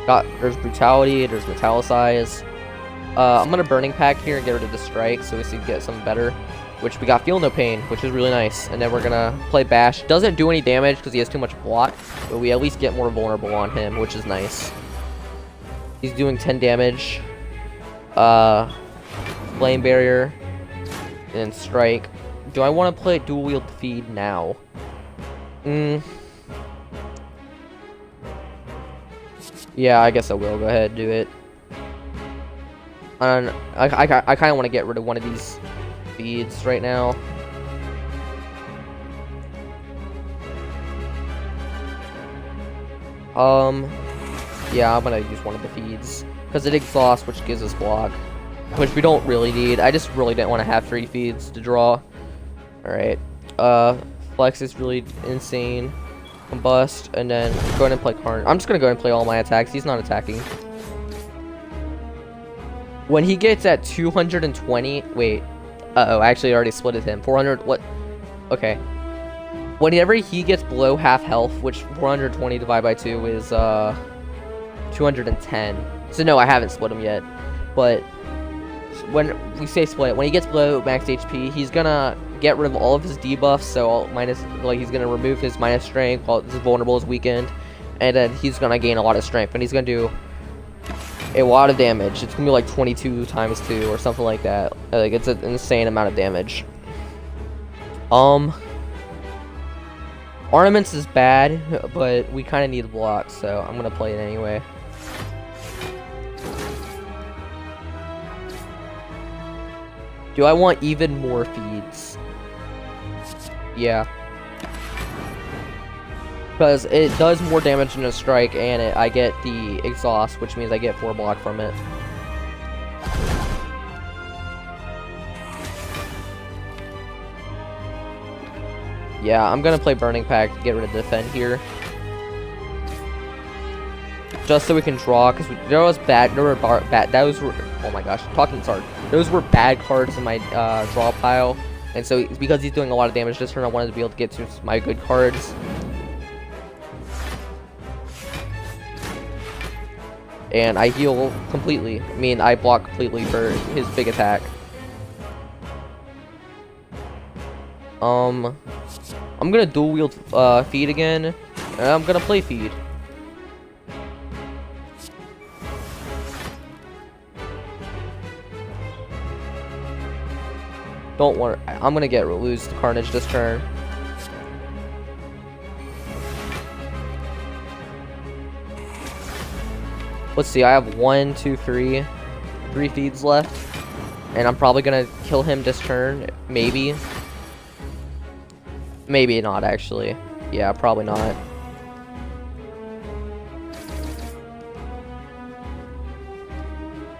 There's Brutality, there's Metallicize. I'm going to Burning Pack here and get rid of the Strike, so we see get something better. Which we got Feel No Pain, which is really nice. And then we're going to play Bash. Doesn't do any damage because he has too much block, but we at least get more vulnerable on him, which is nice. He's doing 10 damage. Flame Barrier. And Strike. Do I want to play Dual Wield Feed now? Yeah, I guess I will. Go ahead, do it. I kind of want to get rid of one of these feeds right now. Yeah, I'm gonna use one of the feeds because it exhausts, which gives us block, which we don't really need. I just really didn't want to have 3 feeds to draw. All right, Flex is really insane. Combust, and then go ahead and play Carnage. I'm just gonna go ahead and play all my attacks. He's not attacking. When he gets at 220, wait. Uh-oh, I actually already splitted him. 400, what? Okay. Whenever he gets below half health, which 420 divided by 2 is, 210. So no, I haven't split him yet. But when we say split, when he gets below max HP, he's gonna get rid of all of his debuffs, so he's gonna remove his minus strength while his vulnerable is weakened, and then he's gonna gain a lot of strength, and he's gonna do a lot of damage. It's gonna be like 22 times 2 or something like that. Like, it's an insane amount of damage. Ornaments is bad, but we kind of need a block, so I'm gonna play it anyway. Do I want even more feeds? Yeah. Because it does more damage than a strike, and I get the exhaust, which means I get 4 block from it. Yeah, I'm gonna play Burning Pack to get rid of the defend here. Just so we can draw, because those were, oh my gosh, talking's hard. Those were bad cards in my draw pile, and so because he's doing a lot of damage this turn, I wanted to be able to get to my good cards. And I heal completely. I mean, I block completely for his big attack. I'm gonna dual wield feed again, and I'm gonna play feed. Don't want. I'm gonna lose the Carnage this turn. Let's see. I have 1, 2, 3 feeds left, and I'm probably gonna kill him this turn. Maybe. Maybe not, actually. Yeah, probably not.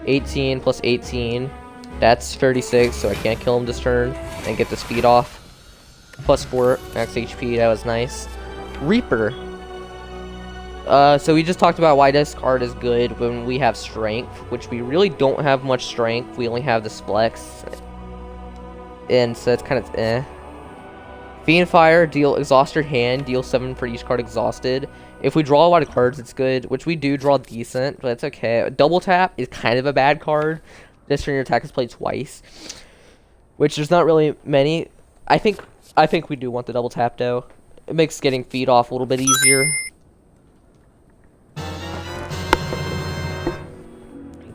$18 plus 18. That's 36, so I can't kill him this turn and get the speed off. Plus 4 max HP, that was nice. Reaper. So we just talked about why this card is good when we have strength, which we really don't have much strength. We only have the Splex. And so it's kind of eh. Fiendfire, deal exhausted hand, deal 7 for each card exhausted. If we draw a lot of cards, it's good, which we do draw decent, but it's okay. Double tap is kind of a bad card. This turn your attack is played twice, which there's not really many. I think we do want the double tap though. It makes getting feed off a little bit easier.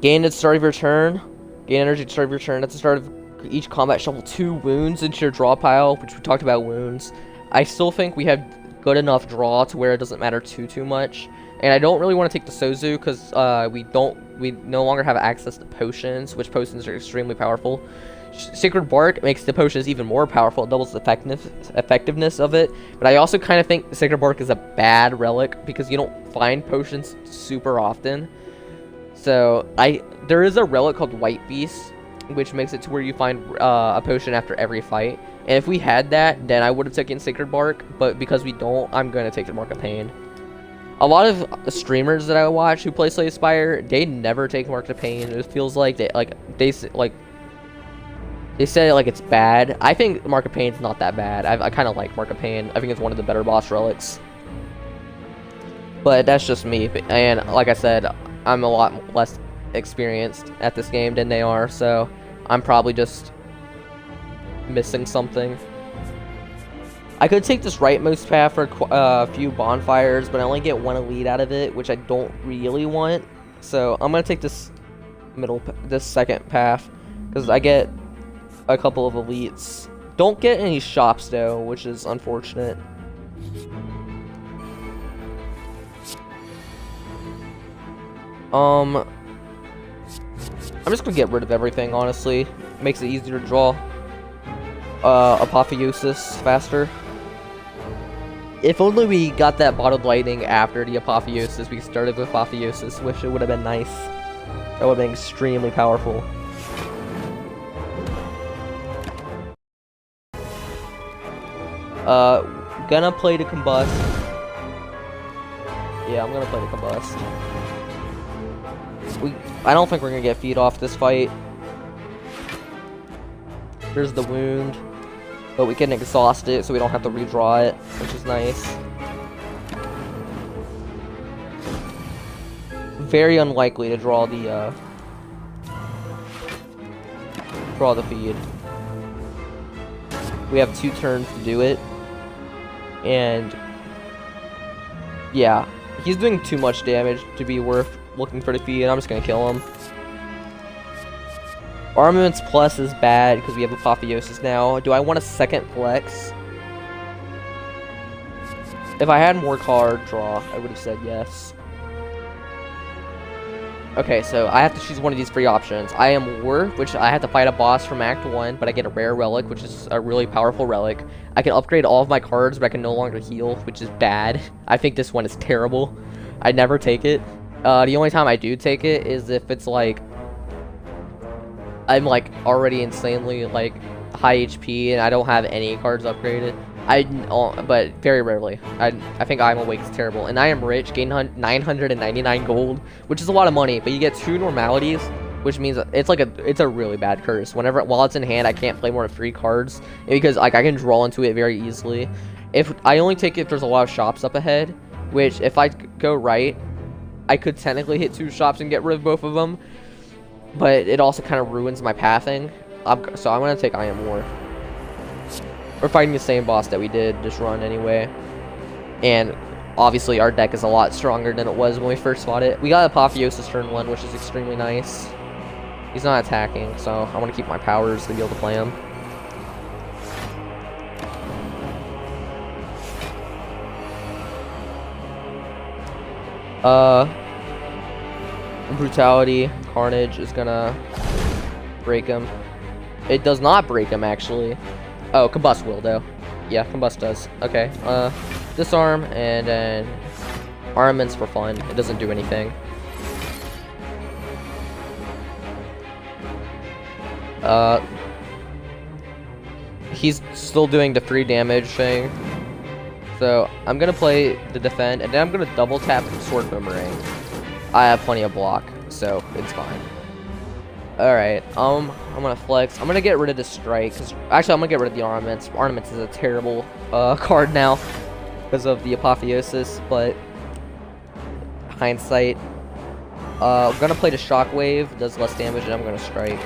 Gain at the start of your turn. Gain energy at the start of your turn. At the start of each combat, shuffle 2 wounds into your draw pile, which we talked about wounds. I still think we have good enough draw to where it doesn't matter too much. And I don't really want to take the Sozu because we no longer have access to potions, which potions are extremely powerful. Sacred Bark makes the potions even more powerful. It doubles the effectiveness of it. But I also kind of think Sacred Bark is a bad relic because you don't find potions super often. So there is a relic called White Beast, which makes it to where you find a potion after every fight. And if we had that, then I would have taken Sacred Bark. But because we don't, I'm going to take the Mark of Pain. A lot of streamers that I watch who play Slay Spire, they never take Mark of Pain. It feels like they say it like it's bad. I think Mark of Pain's not that bad. I kind of like Mark of Pain. I think it's one of the better boss relics. But that's just me. And like I said, I'm a lot less experienced at this game than they are, so I'm probably just missing something. I could take this rightmost path for a few bonfires, but I only get one elite out of it, which I don't really want. So I'm gonna take this second path because I get a couple of elites. Don't get any shops though, which is unfortunate. I'm just gonna get rid of everything, honestly. Makes it easier to draw Apotheosis faster. If only we got that bottled lightning after the Apotheosis. We started with Apotheosis, which it would have been nice. That would have been extremely powerful. Gonna play to Combust. Yeah, I'm gonna play to Combust. I don't think we're gonna get feed off this fight. There's the wound, but we can exhaust it so we don't have to redraw it, which is nice. Very unlikely to draw the feed. We have 2 turns to do it, and yeah, he's doing too much damage to be worth looking for the feed. I'm just gonna kill him. Armaments Plus is bad because we have Apotheosis now. Do I want a second flex? If I had more card draw, I would have said yes. Okay, so I have to choose one of these 3 options. I am War, which I have to fight a boss from Act 1, but I get a rare relic, which is a really powerful relic. I can upgrade all of my cards, but I can no longer heal, which is bad. I think this one is terrible. I never take it. The only time I do take it is if it's like I'm like already insanely like high HP and I don't have any cards upgraded. But very rarely. I think I Am Awake is terrible. And I Am Rich, gain 999 gold, which is a lot of money, but you get 2 normalities, which means it's a really bad curse. While it's in hand, I can't play more than 3 cards because like I can draw into it very easily. If I only take it if there's a lot of shops up ahead, which if I go right, I could technically hit 2 shops and get rid of both of them, but it also kind of ruins my pathing. So I'm gonna take I Am War. We're fighting the same boss that we did this run anyway. And obviously our deck is a lot stronger than it was when we first fought it. We got Apotheosis turn 1, which is extremely nice. He's not attacking, so I want to keep my powers to be able to play him. Brutality, Carnage is gonna break him. It does not break him, actually. Oh, Combust will, though. Yeah, Combust does. Okay, Disarm, and then Armaments for fun. It doesn't do anything. He's still doing the 3 damage thing. So, I'm gonna play the Defend, and then I'm gonna double tap Sword Boomerang. I have plenty of block, so it's fine. Alright, I'm gonna flex. I'm gonna get rid of the Strike, because actually I'm gonna get rid of the Armaments. Armaments is a terrible card now because of the Apotheosis, but hindsight. I'm gonna play the Shockwave, does less damage, and I'm gonna Strike.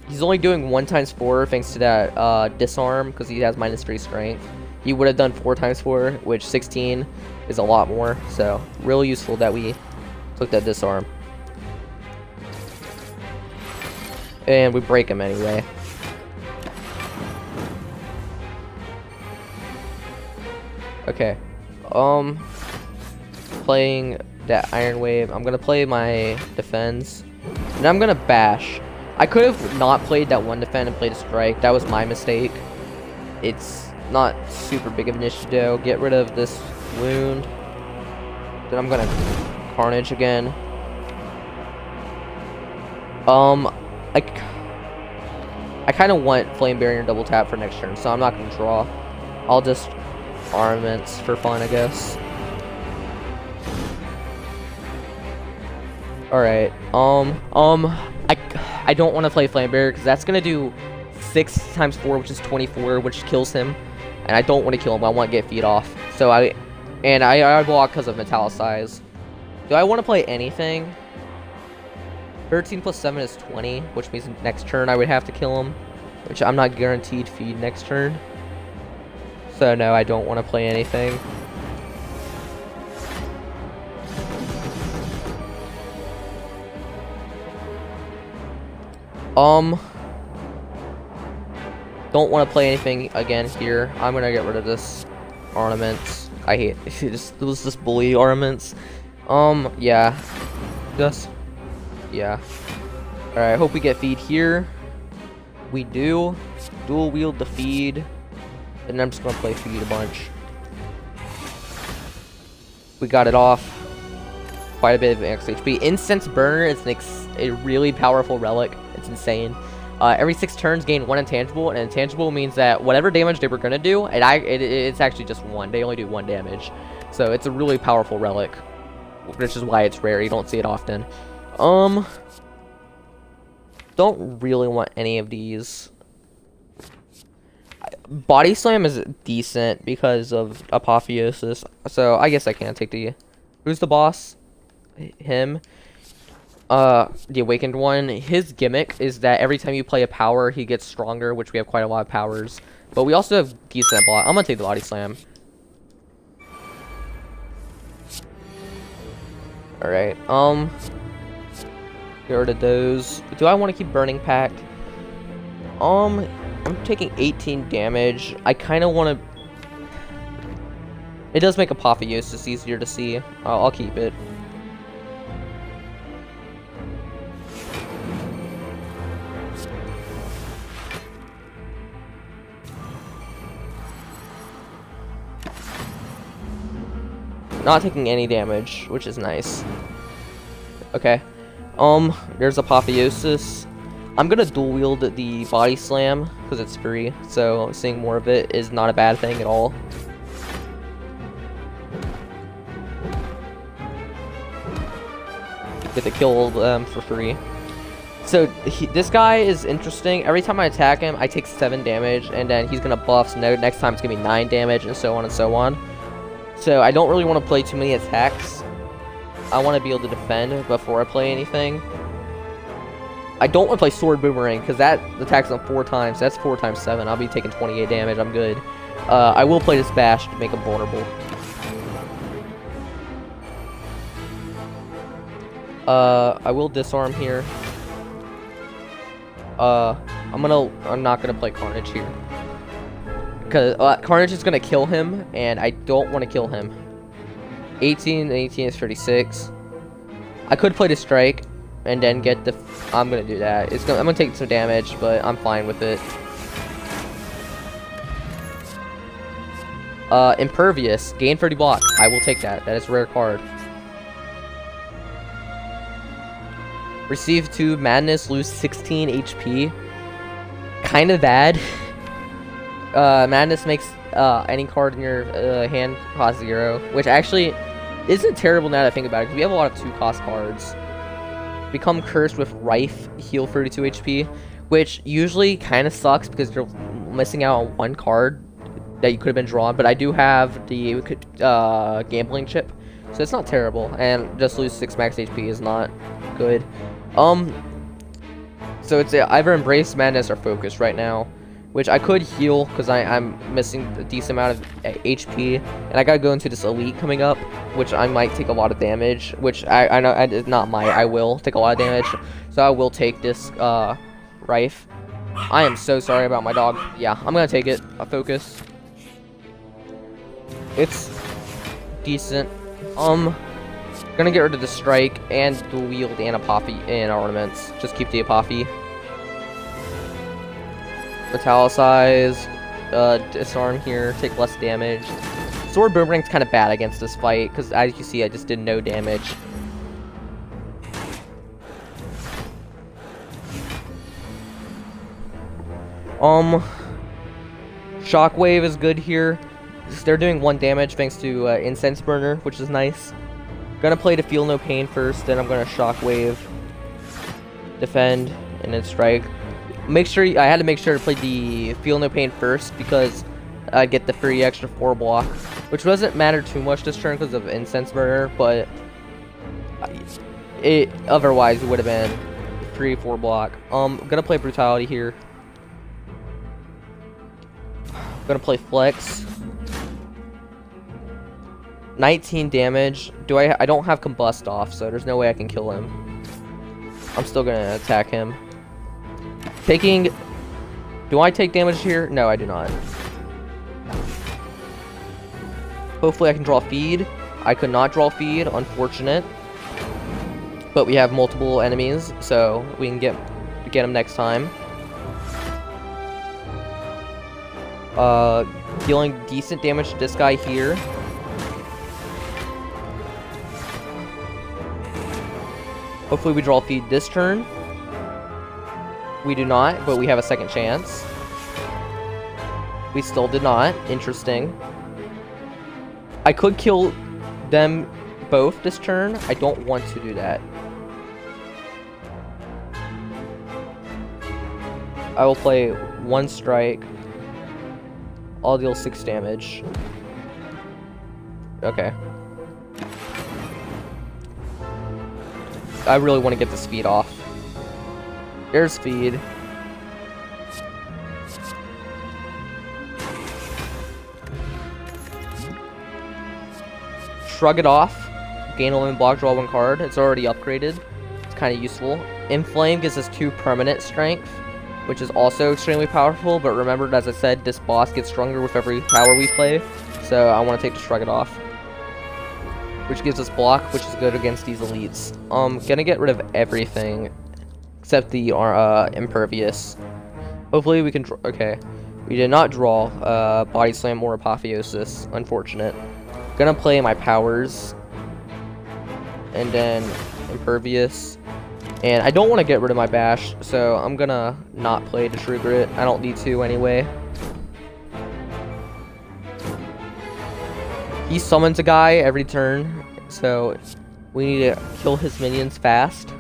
He's only doing 1 times 4 thanks to that Disarm, because he has -3 strength. He would have done 4 times 4, which 16 is a lot more. So, really useful that we took that Disarm. And we break him anyway. Okay. Playing that Iron Wave. I'm gonna play my defense, and I'm gonna bash. I could have not played that one defend and played a strike. That was my mistake. It's not super big of an issue though. Get rid of this wound. Then I'm gonna Carnage again. I kind of want Flame Barrier and double tap for next turn, so I'm not gonna draw. I'll just Armaments for fun, I guess. Alright, I don't want to play Flame Barrier because that's gonna do 6 times 4, which is 24, which kills him, and I don't want to kill him. I want to get feet off. So I block because of Metallicize. Do I want to play anything? 13 plus 7 is 20, which means next turn I would have to kill him, which I'm not guaranteed feed next turn. So no, I don't want to play anything. Don't want to play anything again here. I'm gonna get rid of this Ornaments. I hate it. Was this bully Ornaments. Yeah. Yeah. Alright, hope we get feed here. We do. Dual wield the feed. And I'm just gonna play feed a bunch. We got it off. Quite a bit of max HP. Incense Burner is a really powerful relic. It's insane. Every 6 turns gain 1 intangible, and intangible means that whatever damage they were gonna do, it's actually just 1. They only do 1 damage. So it's a really powerful relic, which is why it's rare. You don't see it often. Don't really want any of these. Body Slam is decent because of Apotheosis, so I guess I can take the... Who's the boss? Him. The Awakened one. His gimmick is that every time you play a power, he gets stronger, which we have quite a lot of powers. But we also have decent body. I'm gonna take the Body Slam. Alright, get rid of those. Do I want to keep Burning Pact? I'm taking 18 damage. I kind of want to... It does make Apotheosis easier to see. I'll keep it. Not taking any damage, which is nice. Okay. There's Apotheosis. I'm gonna dual wield the Body Slam because it's free, so seeing more of it is not a bad thing at all. Get to kill for free. So this guy is interesting. Every time I attack him, I take 7 damage, and then he's gonna buff. So next time it's gonna be 9 damage, and so on and so on. So I don't really want to play too many attacks. I want to be able to defend before I play anything. I don't want to play Sword Boomerang because that attacks him 4 times. That's 4 times 7. I'll be taking 28 damage. I'm good. I will play this Bash to make him vulnerable. I will disarm here. I'm not gonna play Carnage here. Because Carnage is gonna kill him, and I don't want to kill him. 18 is 36. I could play the Strike, and then get the... I'm gonna do that. I'm gonna take some damage, but I'm fine with it. Impervious. Gain 30 block. I will take that. That is a rare card. Receive 2 Madness, lose 16 HP. Kind of bad. Madness makes any card in your hand cost 0, which actually isn't terrible now that I think about it, because we have a lot of 2-cost cards. Become Cursed with Rife, heal 32 HP, which usually kind of sucks because you're missing out on 1 card that you could have been drawn, but I do have the Gambling Chip, so it's not terrible, and just lose 6 max HP is not good. So it's either Embrace Madness or Focus right now, which I could heal because I'm missing a decent amount of HP, and I gotta go into this Elite coming up, which I might take a lot of damage, which I know, I will take a lot of damage, so I will take this Rife. I am so sorry about my dog. Yeah, I'm gonna take it. A Focus. It's decent. Gonna get rid of the strike and dual wield and apothee and ornaments. Just keep the apothee. Metallicize, disarm here, take less damage. Sword Boomerang's kind of bad against this fight, because as you see, I just did no damage. Shockwave is good here. They're doing 1 damage thanks to Incense Burner, which is nice. Gonna play to Feel No Pain first, then I'm gonna Shockwave, defend, and then strike. I had to make sure to play the Feel No Pain first because I get the free extra 4 block, which doesn't matter too much this turn because of Incense Burner, but it otherwise would have been free 4 block. I'm gonna play Brutality here. Gonna play Flex. 19 damage. I don't have Combust off, so there's no way I can kill him. I'm still gonna attack him. Do I take damage here? No, I do not. Hopefully I can draw feed. I could not draw feed, unfortunate. But we have multiple enemies, so we can get them next time. Dealing decent damage to this guy here. Hopefully we draw feed this turn. We do not, but we have a second chance. We still did not. Interesting. I could kill them both this turn. I don't want to do that. I will play 1 strike. I'll deal 6 damage. Okay. I really want to get the speed off. There's speed. Shrug it off. Gain 11 block, draw 1 card. It's already upgraded. It's kind of useful. Inflame gives us 2 permanent strength, which is also extremely powerful, but remember, as I said, this boss gets stronger with every power we play, so I want to take the Shrug it off. Which gives us block, which is good against these elites. Gonna get rid of everything, except the Impervious. Hopefully we can okay. We did not draw Body Slam or Apotheosis, unfortunate. Gonna play my powers, and then Impervious. And I don't want to get rid of my Bash, so I'm gonna not play to trigger it. I don't need to anyway. He summons a guy every turn, so we need to kill his minions fast.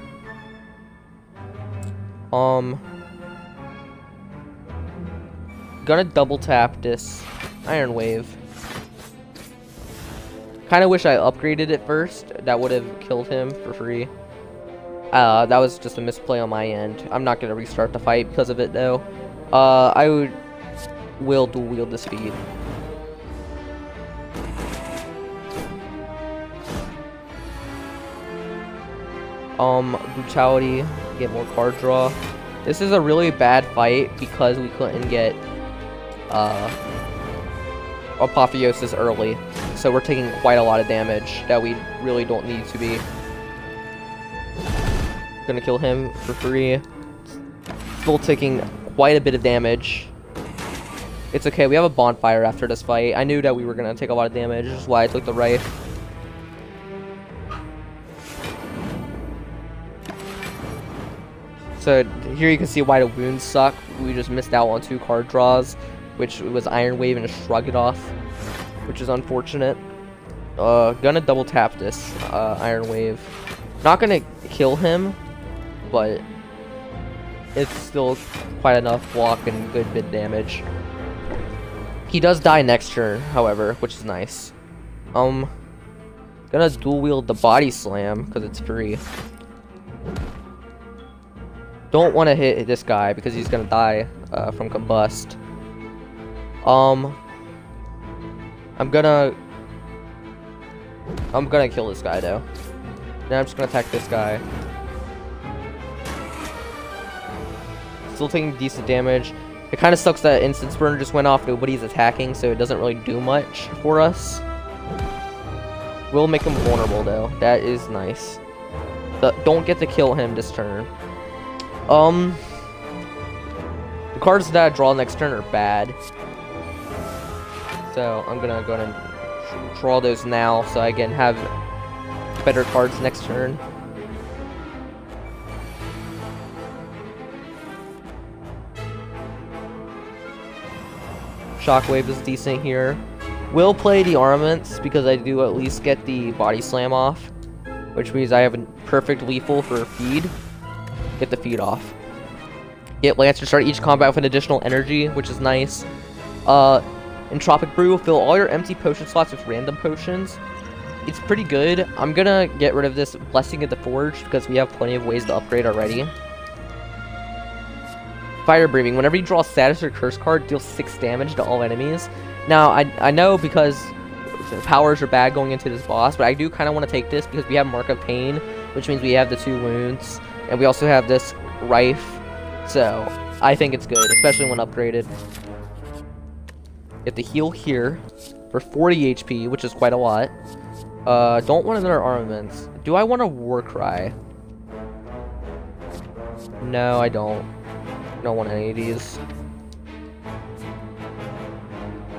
Gonna double tap this Iron Wave. Kinda wish I upgraded it first. That would have killed him for free. That was just a misplay on my end. I'm not gonna restart the fight because of it though. I will dual wield the speed. Brutality, get more card draw. This is a really bad fight because we couldn't get Apotheosis early. So we're taking quite a lot of damage that we really don't need to be. Gonna kill him for free. Still taking quite a bit of damage. It's okay, we have a bonfire after this fight. I knew that we were gonna take a lot of damage, which is why I took the Rife. So here you can see why the wounds suck. We just missed out on 2 card draws, which was Iron Wave and a Shrug it off, which is unfortunate. Gonna double tap this Iron Wave. Not gonna kill him, but it's still quite enough block and good bit damage. He does die next turn, however, which is nice. Gonna dual wield the Body Slam because it's free. Don't want to hit this guy because he's gonna die from Combust. I'm gonna kill this guy though. Then I'm just gonna attack this guy. Still taking decent damage. It kind of sucks that Instance Burner just went off. Nobody's attacking, so it doesn't really do much for us. Will make him vulnerable, though. That is nice. Don't get to kill him this turn. The cards that I draw next turn are bad. So I'm gonna go ahead and draw those now so I can have better cards next turn. Shockwave is decent here. Will play the armaments because I do at least get the body slam off, which means I have a perfect lethal for feed. Get the feed off. Get Lance to start each combat with an additional energy, which is nice. Entropic Brew, fill all your empty potion slots with random potions. It's pretty good. I'm gonna get rid of this Blessing of the Forge because we have plenty of ways to upgrade already. Fire Breathing. Whenever you draw a status or curse card, deals 6 damage to all enemies. Now, I know because the powers are bad going into this boss, but I do kind of want to take this because we have Mark of Pain, which means we have the 2 wounds, and we also have this Rife, so I think it's good, especially when upgraded. Get the heal here for 40 HP, which is quite a lot. Don't want another armaments. Do I want a Warcry? No, I don't. Don't want any of these.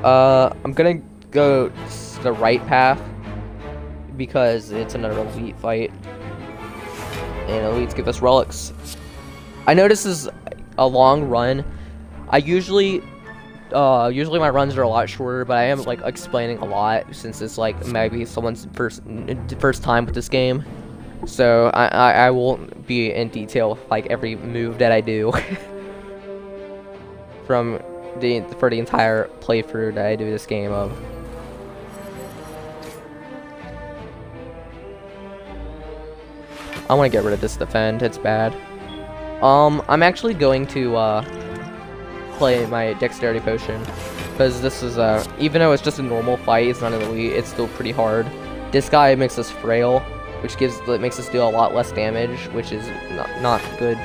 I'm gonna go the right path because it's another elite fight, and elites give us relics. I know this is a long run. I usually my runs are a lot shorter, but I am like explaining a lot since it's like maybe someone's first time with this game. So I won't be in detail like every move that I do for the entire playthrough that I do this game of. I want to get rid of this defend. It's bad. I'm actually going to play my dexterity potion because this is even though it's just a normal fight, it's not an elite, it's still pretty hard. This guy makes us frail, which makes us do a lot less damage, which is not good.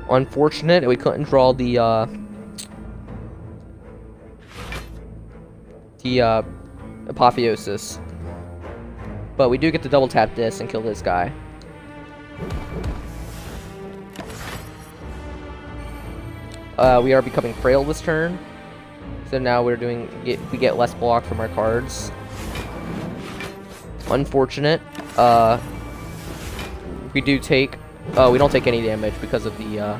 Unfortunate we couldn't draw the Apotheosis, but we do get to double tap this and kill this guy. We are becoming frail this turn, so now we get less block from our cards. Unfortunate. We don't take any damage because of the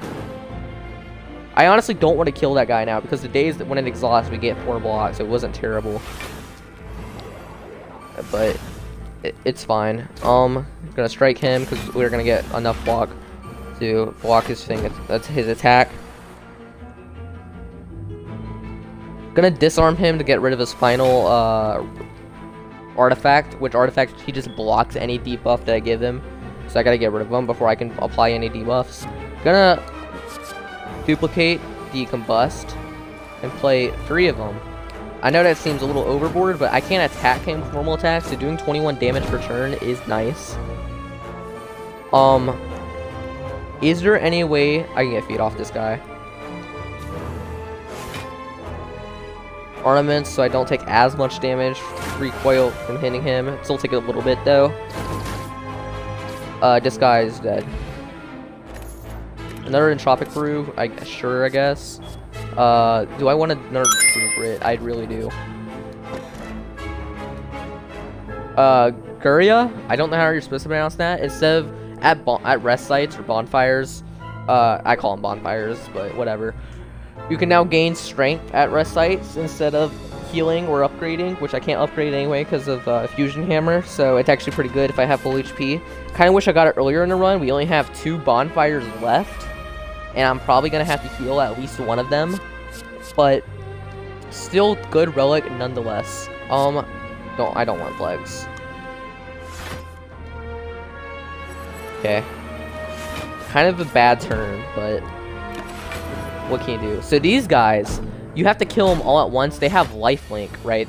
I honestly don't want to kill that guy now because the days that when it exhausts we get 4 blocks, so it wasn't terrible, but it's fine. I'm gonna strike him because we're gonna get enough block to block his thing. That's his attack. Gonna disarm him to get rid of his final artifact, which artifact he just blocks any debuff that I give him. So I gotta get rid of him before I can apply any debuffs. Gonna duplicate the combust and play 3 of them. I know that seems a little overboard, but I can't attack him with normal attacks, so doing 21 damage per turn is nice. Is there any way I can get feet off this guy? Ornaments, so I don't take as much damage. Recoil from hitting him. Still take a little bit though. This guy is dead. Another Entropic Brew, I guess. Do I want another True Grit? I really do. Guria? I don't know how you're supposed to pronounce that. Instead of at rest sites or bonfires, I call them bonfires, but whatever. You can now gain strength at rest sites instead of healing or upgrading, which I can't upgrade anyway because of Fusion Hammer, so it's actually pretty good if I have full HP. Kind of wish I got it earlier in the run. We only have 2 bonfires left, and I'm probably going to have to heal at least one of them, but still good relic nonetheless. I don't want legs. Okay. Kind of a bad turn, but what can you do? So these guys, you have to kill them all at once. They have lifelink, right?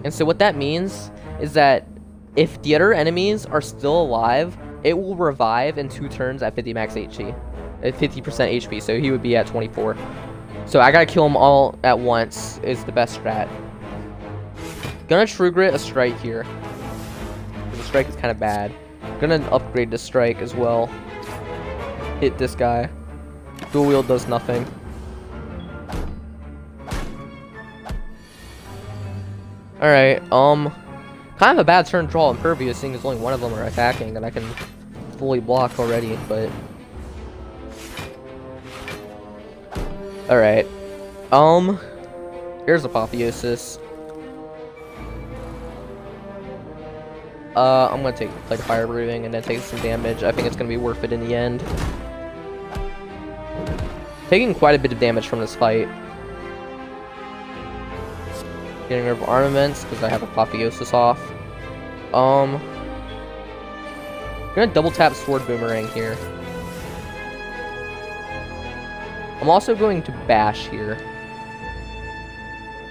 And so what that means is that if the other enemies are still alive, it will revive in 2 turns at 50 max HP. At 50% HP, so he would be at 24. So I gotta kill them all at once is the best strat. Gonna True Grit a strike here. The strike is kind of bad. Gonna upgrade the strike as well. Hit this guy. Dual wield does nothing. Alright, kind of a bad turn to draw Impervious, seeing as only one of them are attacking, and I can fully block already, but... Alright. Here's Apotheosis. I'm gonna take like Fire Breathing and then take some damage. I think it's gonna be worth it in the end. Taking quite a bit of damage from this fight. Getting rid of armaments because I have Apotheosis off. Gonna double tap Sword Boomerang here. I'm also going to bash here.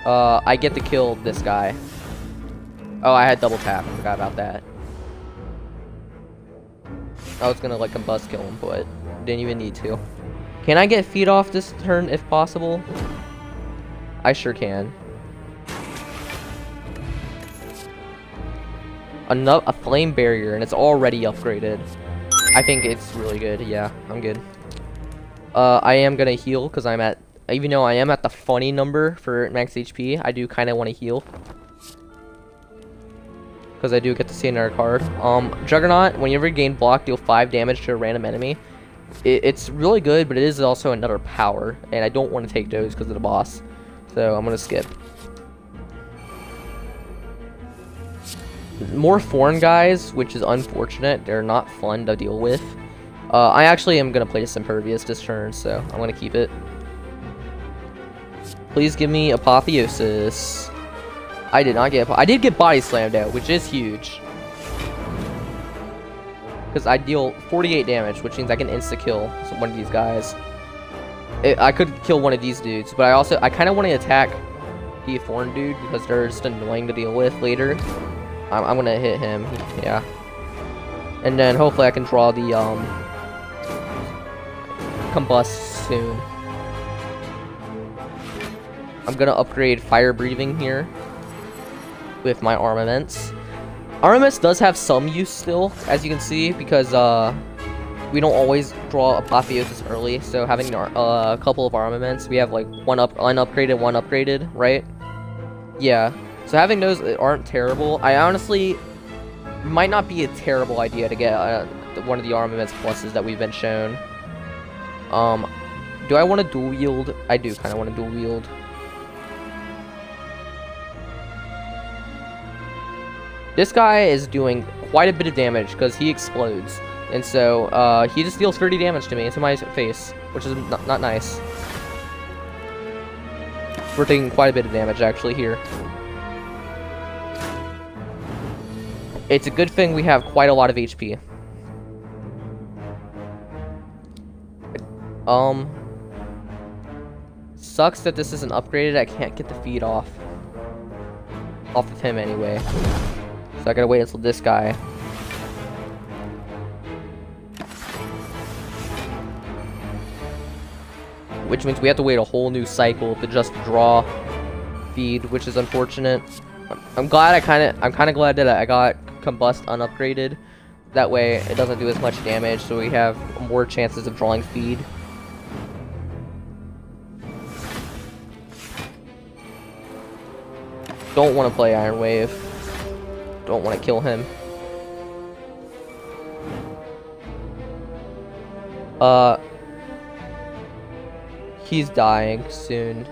I get to kill this guy. Oh, I had double tap. I forgot about that. I was gonna like combust kill him, but didn't even need to. Can I get feet off this turn if possible? I sure can. A flame barrier, and it's already upgraded. I think it's really good. Yeah, I'm good. I am gonna heal because I'm at, even though I am at the funny number for max HP, I do kind of want to heal because I do get to see another card. Juggernaut, whenever you gain block, deal 5 damage to a random enemy. It's really good, but it is also another power, and I don't want to take those because of the boss, so I'm gonna skip. More foreign guys, which is unfortunate. They're not fun to deal with. I actually am gonna play this Impervious this turn, so I'm gonna keep it. Please give me Apotheosis. I did not get. I did get Body Slammed out, which is huge. Because I deal 48 damage, which means I can insta-kill one of these guys. I could kill one of these dudes, but I kind of want to attack the foreign dude because they're just annoying to deal with later. I'm gonna hit him, yeah. And then hopefully I can draw the combust soon. I'm gonna upgrade Fire Breathing here with my armaments. Armaments does have some use still, as you can see, because we don't always draw Apotheosis early, so having a couple of armaments, we have like one unupgraded, one upgraded, right? Yeah, so having those aren't terrible. I honestly might not be a terrible idea to get one of the armaments pluses that we've been shown. Do I want to dual wield? I do kind of want to dual wield. This guy is doing quite a bit of damage because he explodes. And so, he just deals 30 damage to me, into my face, which is not nice. We're taking quite a bit of damage, actually, here. It's a good thing we have quite a lot of HP. Sucks that this isn't upgraded. I can't get the feed off of him anyway. So I gotta wait until this guy. Which means we have to wait a whole new cycle to just draw feed, which is unfortunate. I'm kind of glad that I got Combust unupgraded. That way it doesn't do as much damage, so we have more chances of drawing feed. Don't want to play Iron Wave. Don't want to kill him. He's dying soon.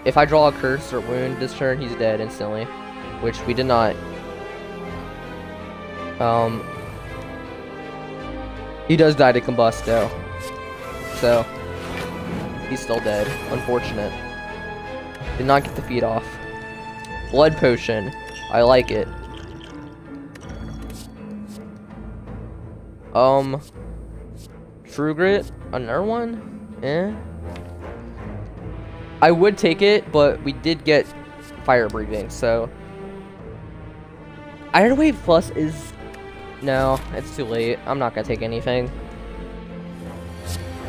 If I draw a curse or wound this turn, he's dead instantly, which we did not. He does die to combust though, so he's still dead. Unfortunate. Did not get the feed off. Blood potion. I like it. True Grit. Another one? Eh. I would take it, but we did get Fire Breathing, so Iron Wave Plus is... No, it's too late. I'm not gonna take anything.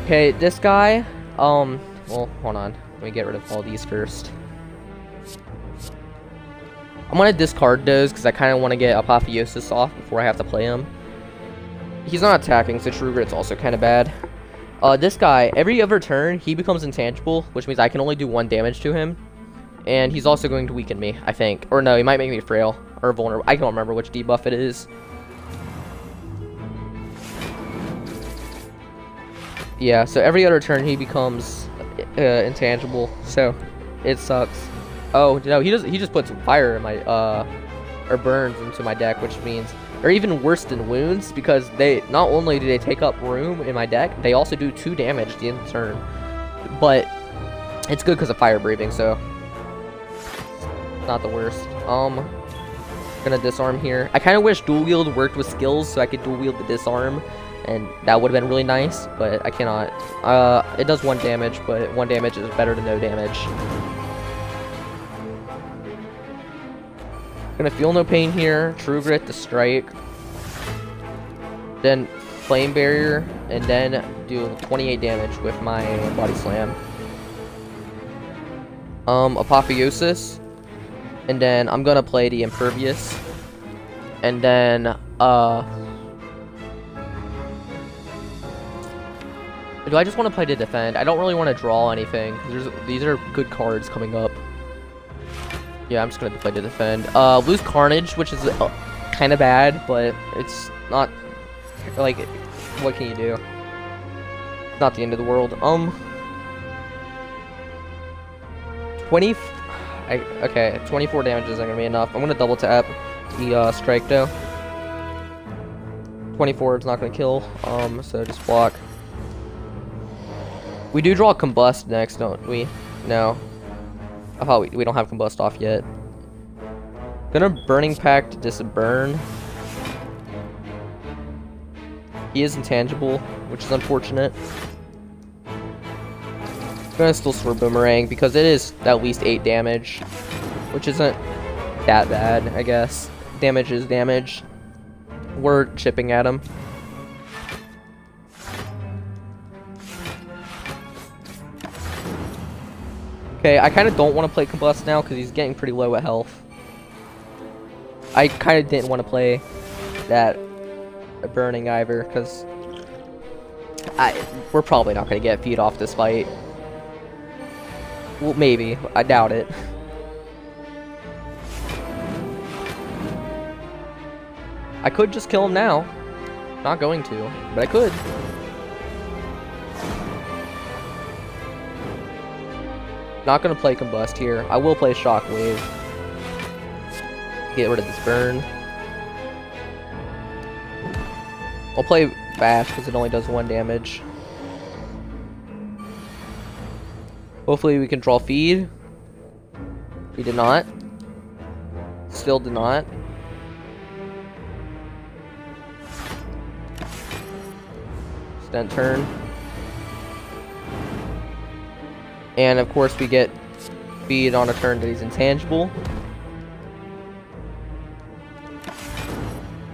Okay, this guy, well, hold on. Let me get rid of all these first. I'm gonna discard those because I kind of want to get Apotheosis off before I have to play him. He's not attacking, so True Grit's also kind of bad. This guy, every other turn, he becomes intangible, which means I can only do 1 damage to him. And he's also going to weaken me, I think. Or no, he might make me frail or vulnerable. I don't remember which debuff it is. Yeah, so every other turn he becomes intangible, so it sucks. Oh no, he just puts fire in my or burns into my deck, which means they're even worse than wounds because they not only do they take up room in my deck, they also do 2 damage at the end of the turn. But it's good because of fire breathing, so not the worst. Gonna disarm here. I kind of wish dual wield worked with skills so I could dual wield the disarm, and that would have been really nice, but I cannot. It does 1 damage, but 1 damage is better than no damage. Gonna feel no pain here. True Grit to strike. Then Flame Barrier, and then do 28 damage with my Body Slam. Apotheosis. And then I'm gonna play the Impervious. And then, do I just want to play to defend? I don't really want to draw anything, because these are good cards coming up. Yeah, I'm just gonna play to defend. Lose Carnage, which is kind of bad, but it's not, like, what can you do? Not the end of the world. 24 damage isn't gonna be enough. I'm gonna double tap the strike though. 24 is not gonna kill, so just block. We do draw Combust next, don't we? No. I thought we don't have Combust off yet. Gonna Burning Pact to disburn. He is intangible, which is unfortunate. Gonna still Sword Boomerang because it is at least 8 damage, which isn't that bad, I guess. Damage is damage. We're chipping at him. Okay, I kind of don't want to play Combust now because he's getting pretty low at health. I kind of didn't want to play that Burning either because we're probably not going to get feed off this fight. Well, maybe. I doubt it. I could just kill him now. Not going to, but I could. Not gonna play Combust here. I will play Shockwave. Get rid of this burn. I'll play Bash because it only does 1 damage. Hopefully we can draw feed. We did not. Still did not. Stunt turn. And of course we get feed on a turn that he's intangible.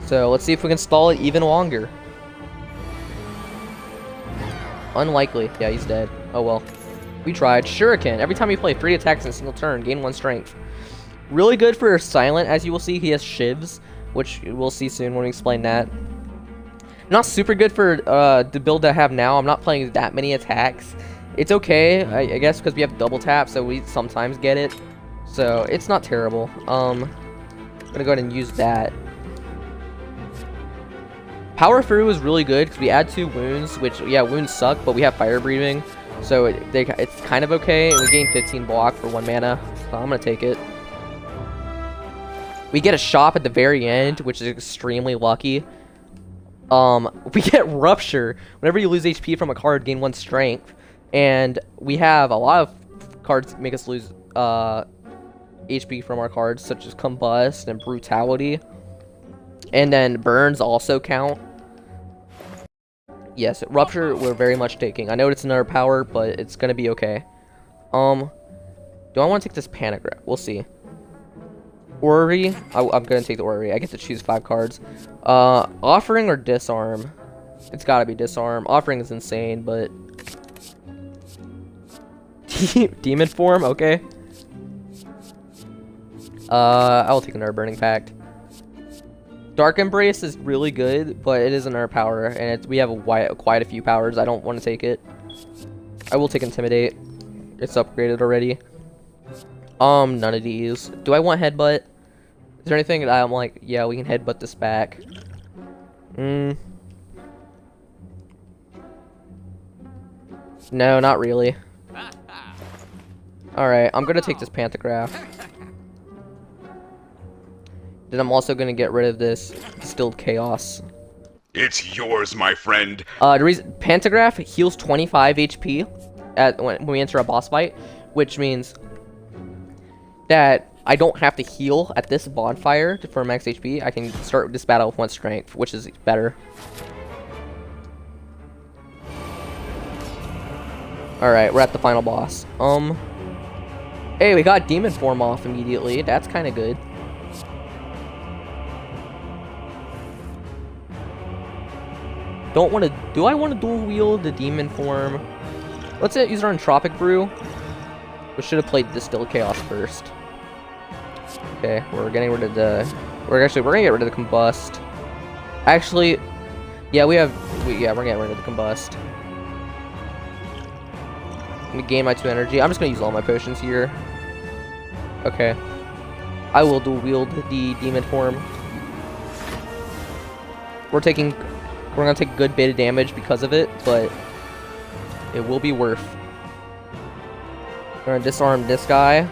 So let's see if we can stall it even longer. Unlikely. Yeah, he's dead. Oh well. We tried. Shuriken. Every time you play 3 attacks in a single turn, gain 1 strength. Really good for Silent, as you will see. He has Shivs, which we'll see soon when we explain that. Not super good for the build I have now. I'm not playing that many attacks. It's okay, I guess, because we have double tap, so we sometimes get it. So it's not terrible. I'm gonna go ahead and use that. Power Through is really good because we add 2 wounds, which, yeah, wounds suck, but we have fire breathing, so it's kind of okay. And we gain 15 block for 1 mana, so I'm gonna take it. We get a shop at the very end, which is extremely lucky. We get Rupture. Whenever you lose HP from a card, gain 1 strength. And we have a lot of cards that make us lose HP from our cards, such as Combust and Brutality. And then Burns also count. Yes, Rupture we're very much taking. I know it's another power, but it's going to be okay. Do I want to take this Panic Grip? We'll see. Orrery. I'm going to take the Orrery. I get to choose 5 cards. Offering or Disarm? It's gotta be disarm. Offering is insane, but demon form, okay. I will take another burning pact. Dark Embrace is really good, but it isn't our power, and we have quite a few powers. I don't want to take it. I will take Intimidate. It's upgraded already. None of these. Do I want Headbutt? Is there anything that I'm like, yeah, we can Headbutt this back? No, not really. Alright, I'm gonna take this Pantograph. Then I'm also gonna get rid of this Distilled Chaos. It's yours, my friend. The reason Pantograph heals 25 HP when we enter a boss fight, which means that I don't have to heal at this bonfire for max HP. I can start this battle with 1 strength, which is better. Alright, we're at the final boss. Hey, we got Demon Form off immediately. That's kind of good. Do I want to dual wield the Demon Form? Let's use our Entropic Brew. We should have played Distilled Chaos first. Okay, we're getting rid of the... We're gonna get rid of the Combust. Actually, yeah, we're getting rid of the Combust. I'm gonna gain my 2 energy. I'm just gonna use all my potions here. Okay. I will dual wield the Demon Form. We're gonna take a good bit of damage because of it, but it will be worth. We're gonna disarm this guy.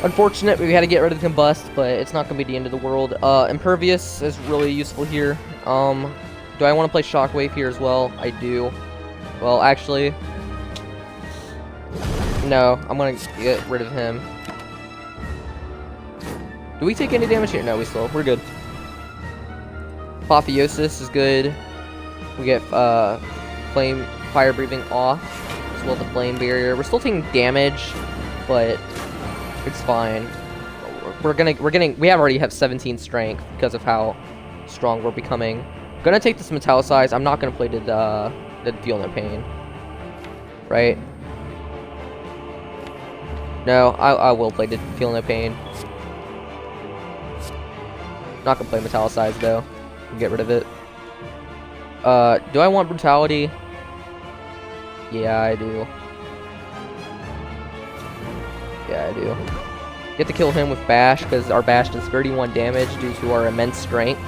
Unfortunate, we had to get rid of the Combust, but it's not gonna be the end of the world. Impervious is really useful here. Do I want to play Shockwave here as well? I do. Well, actually, no, I'm gonna get rid of him. Do we take any damage here? No, we're good. Apotheosis is good. We get fire breathing off, as well as the flame barrier. We're still taking damage, but it's fine. We already have 17 strength because of how strong we're becoming. Gonna take this Metallicize. I'm not gonna play the Feel No Pain. Right? No, I will play the Feel No Pain. Not gonna play Metallicize though. Get rid of it. Do I want Brutality? Yeah, I do. Yeah, I do. Get to kill him with Bash, because our Bash does 31 damage due to our immense strength.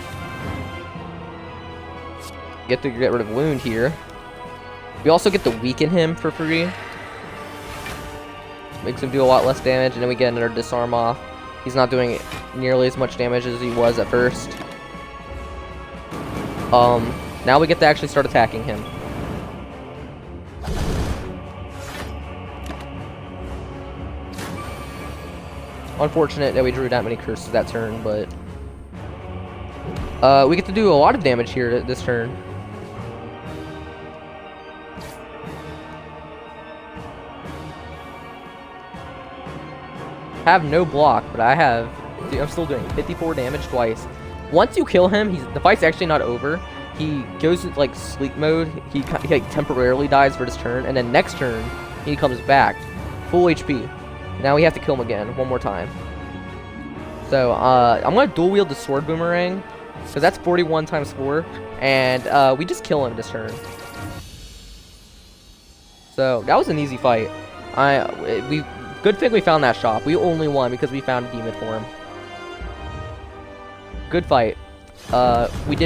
Get to get rid of Wound here. We also get to weaken him for free. Makes him do a lot less damage, and then we get another Disarm off. He's not doing nearly as much damage as he was at first. Now we get to actually start attacking him. Unfortunate that we drew that many curses that turn, but we get to do a lot of damage here this turn. Have no block, but I'm still doing 54 damage twice. Once you kill him, the fight's actually not over. He goes into like sleep mode. He like temporarily dies for this turn, and then next turn he comes back full HP. Now we have to kill him again one more time. So I'm gonna dual wield the Sword Boomerang, because that's 41 times 4, and we just kill him this turn. So that was an easy fight. Good thing we found that shop. We only won because we found a demon form. Good fight. We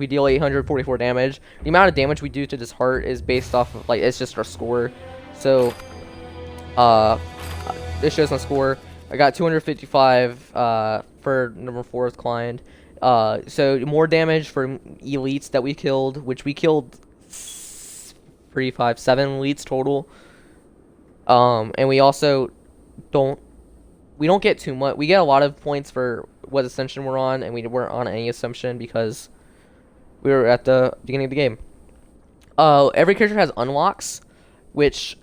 deal 844 damage. The amount of damage we do to this heart is based off of, like, it's just our score. So this shows my score. I got 255 for number 4 with Klein. So more damage for elites that we killed, which we killed 3, 5, 7 elites total. And we also don't get too much. We get a lot of points for what ascension we're on, and we weren't on any assumption because we were at the beginning of the game. Every character has unlocks, which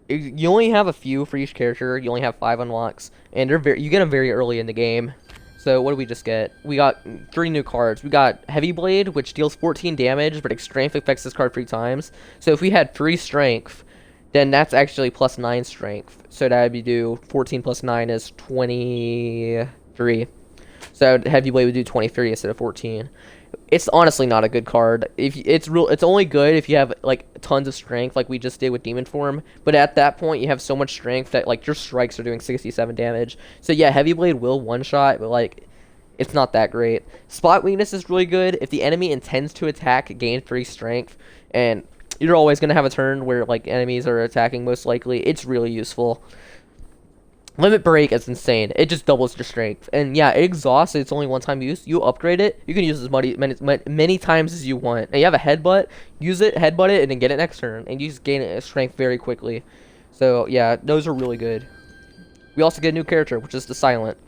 You only have a few for each character. You only have 5 unlocks, and you get them very early in the game. So what did we just get? We got 3 new cards. We got Heavy Blade, which deals 14 damage, but its strength affects this card 3 times. So if we had 3 strength, then that's actually plus 9 strength. So that would be do 14 plus 9 is 23. So Heavy Blade would do 23 instead of 14. It's honestly not a good card. It's only good if you have like tons of strength, like we just did with Demon Form. But at that point, you have so much strength that like your strikes are doing 67 damage. So yeah, Heavy Blade will one shot, but like it's not that great. Spot Weakness is really good if the enemy intends to attack. Gain 3 strength, and you're always gonna have a turn where like enemies are attacking. Most likely, it's really useful. Limit Break is insane. It just doubles your strength. And yeah, it exhausts. It's only one-time use. You upgrade it. You can use it as many times as you want. And you have a headbutt. Use it, headbutt it, and then get it next turn. And you just gain strength very quickly. So yeah, those are really good. We also get a new character, which is the Silent.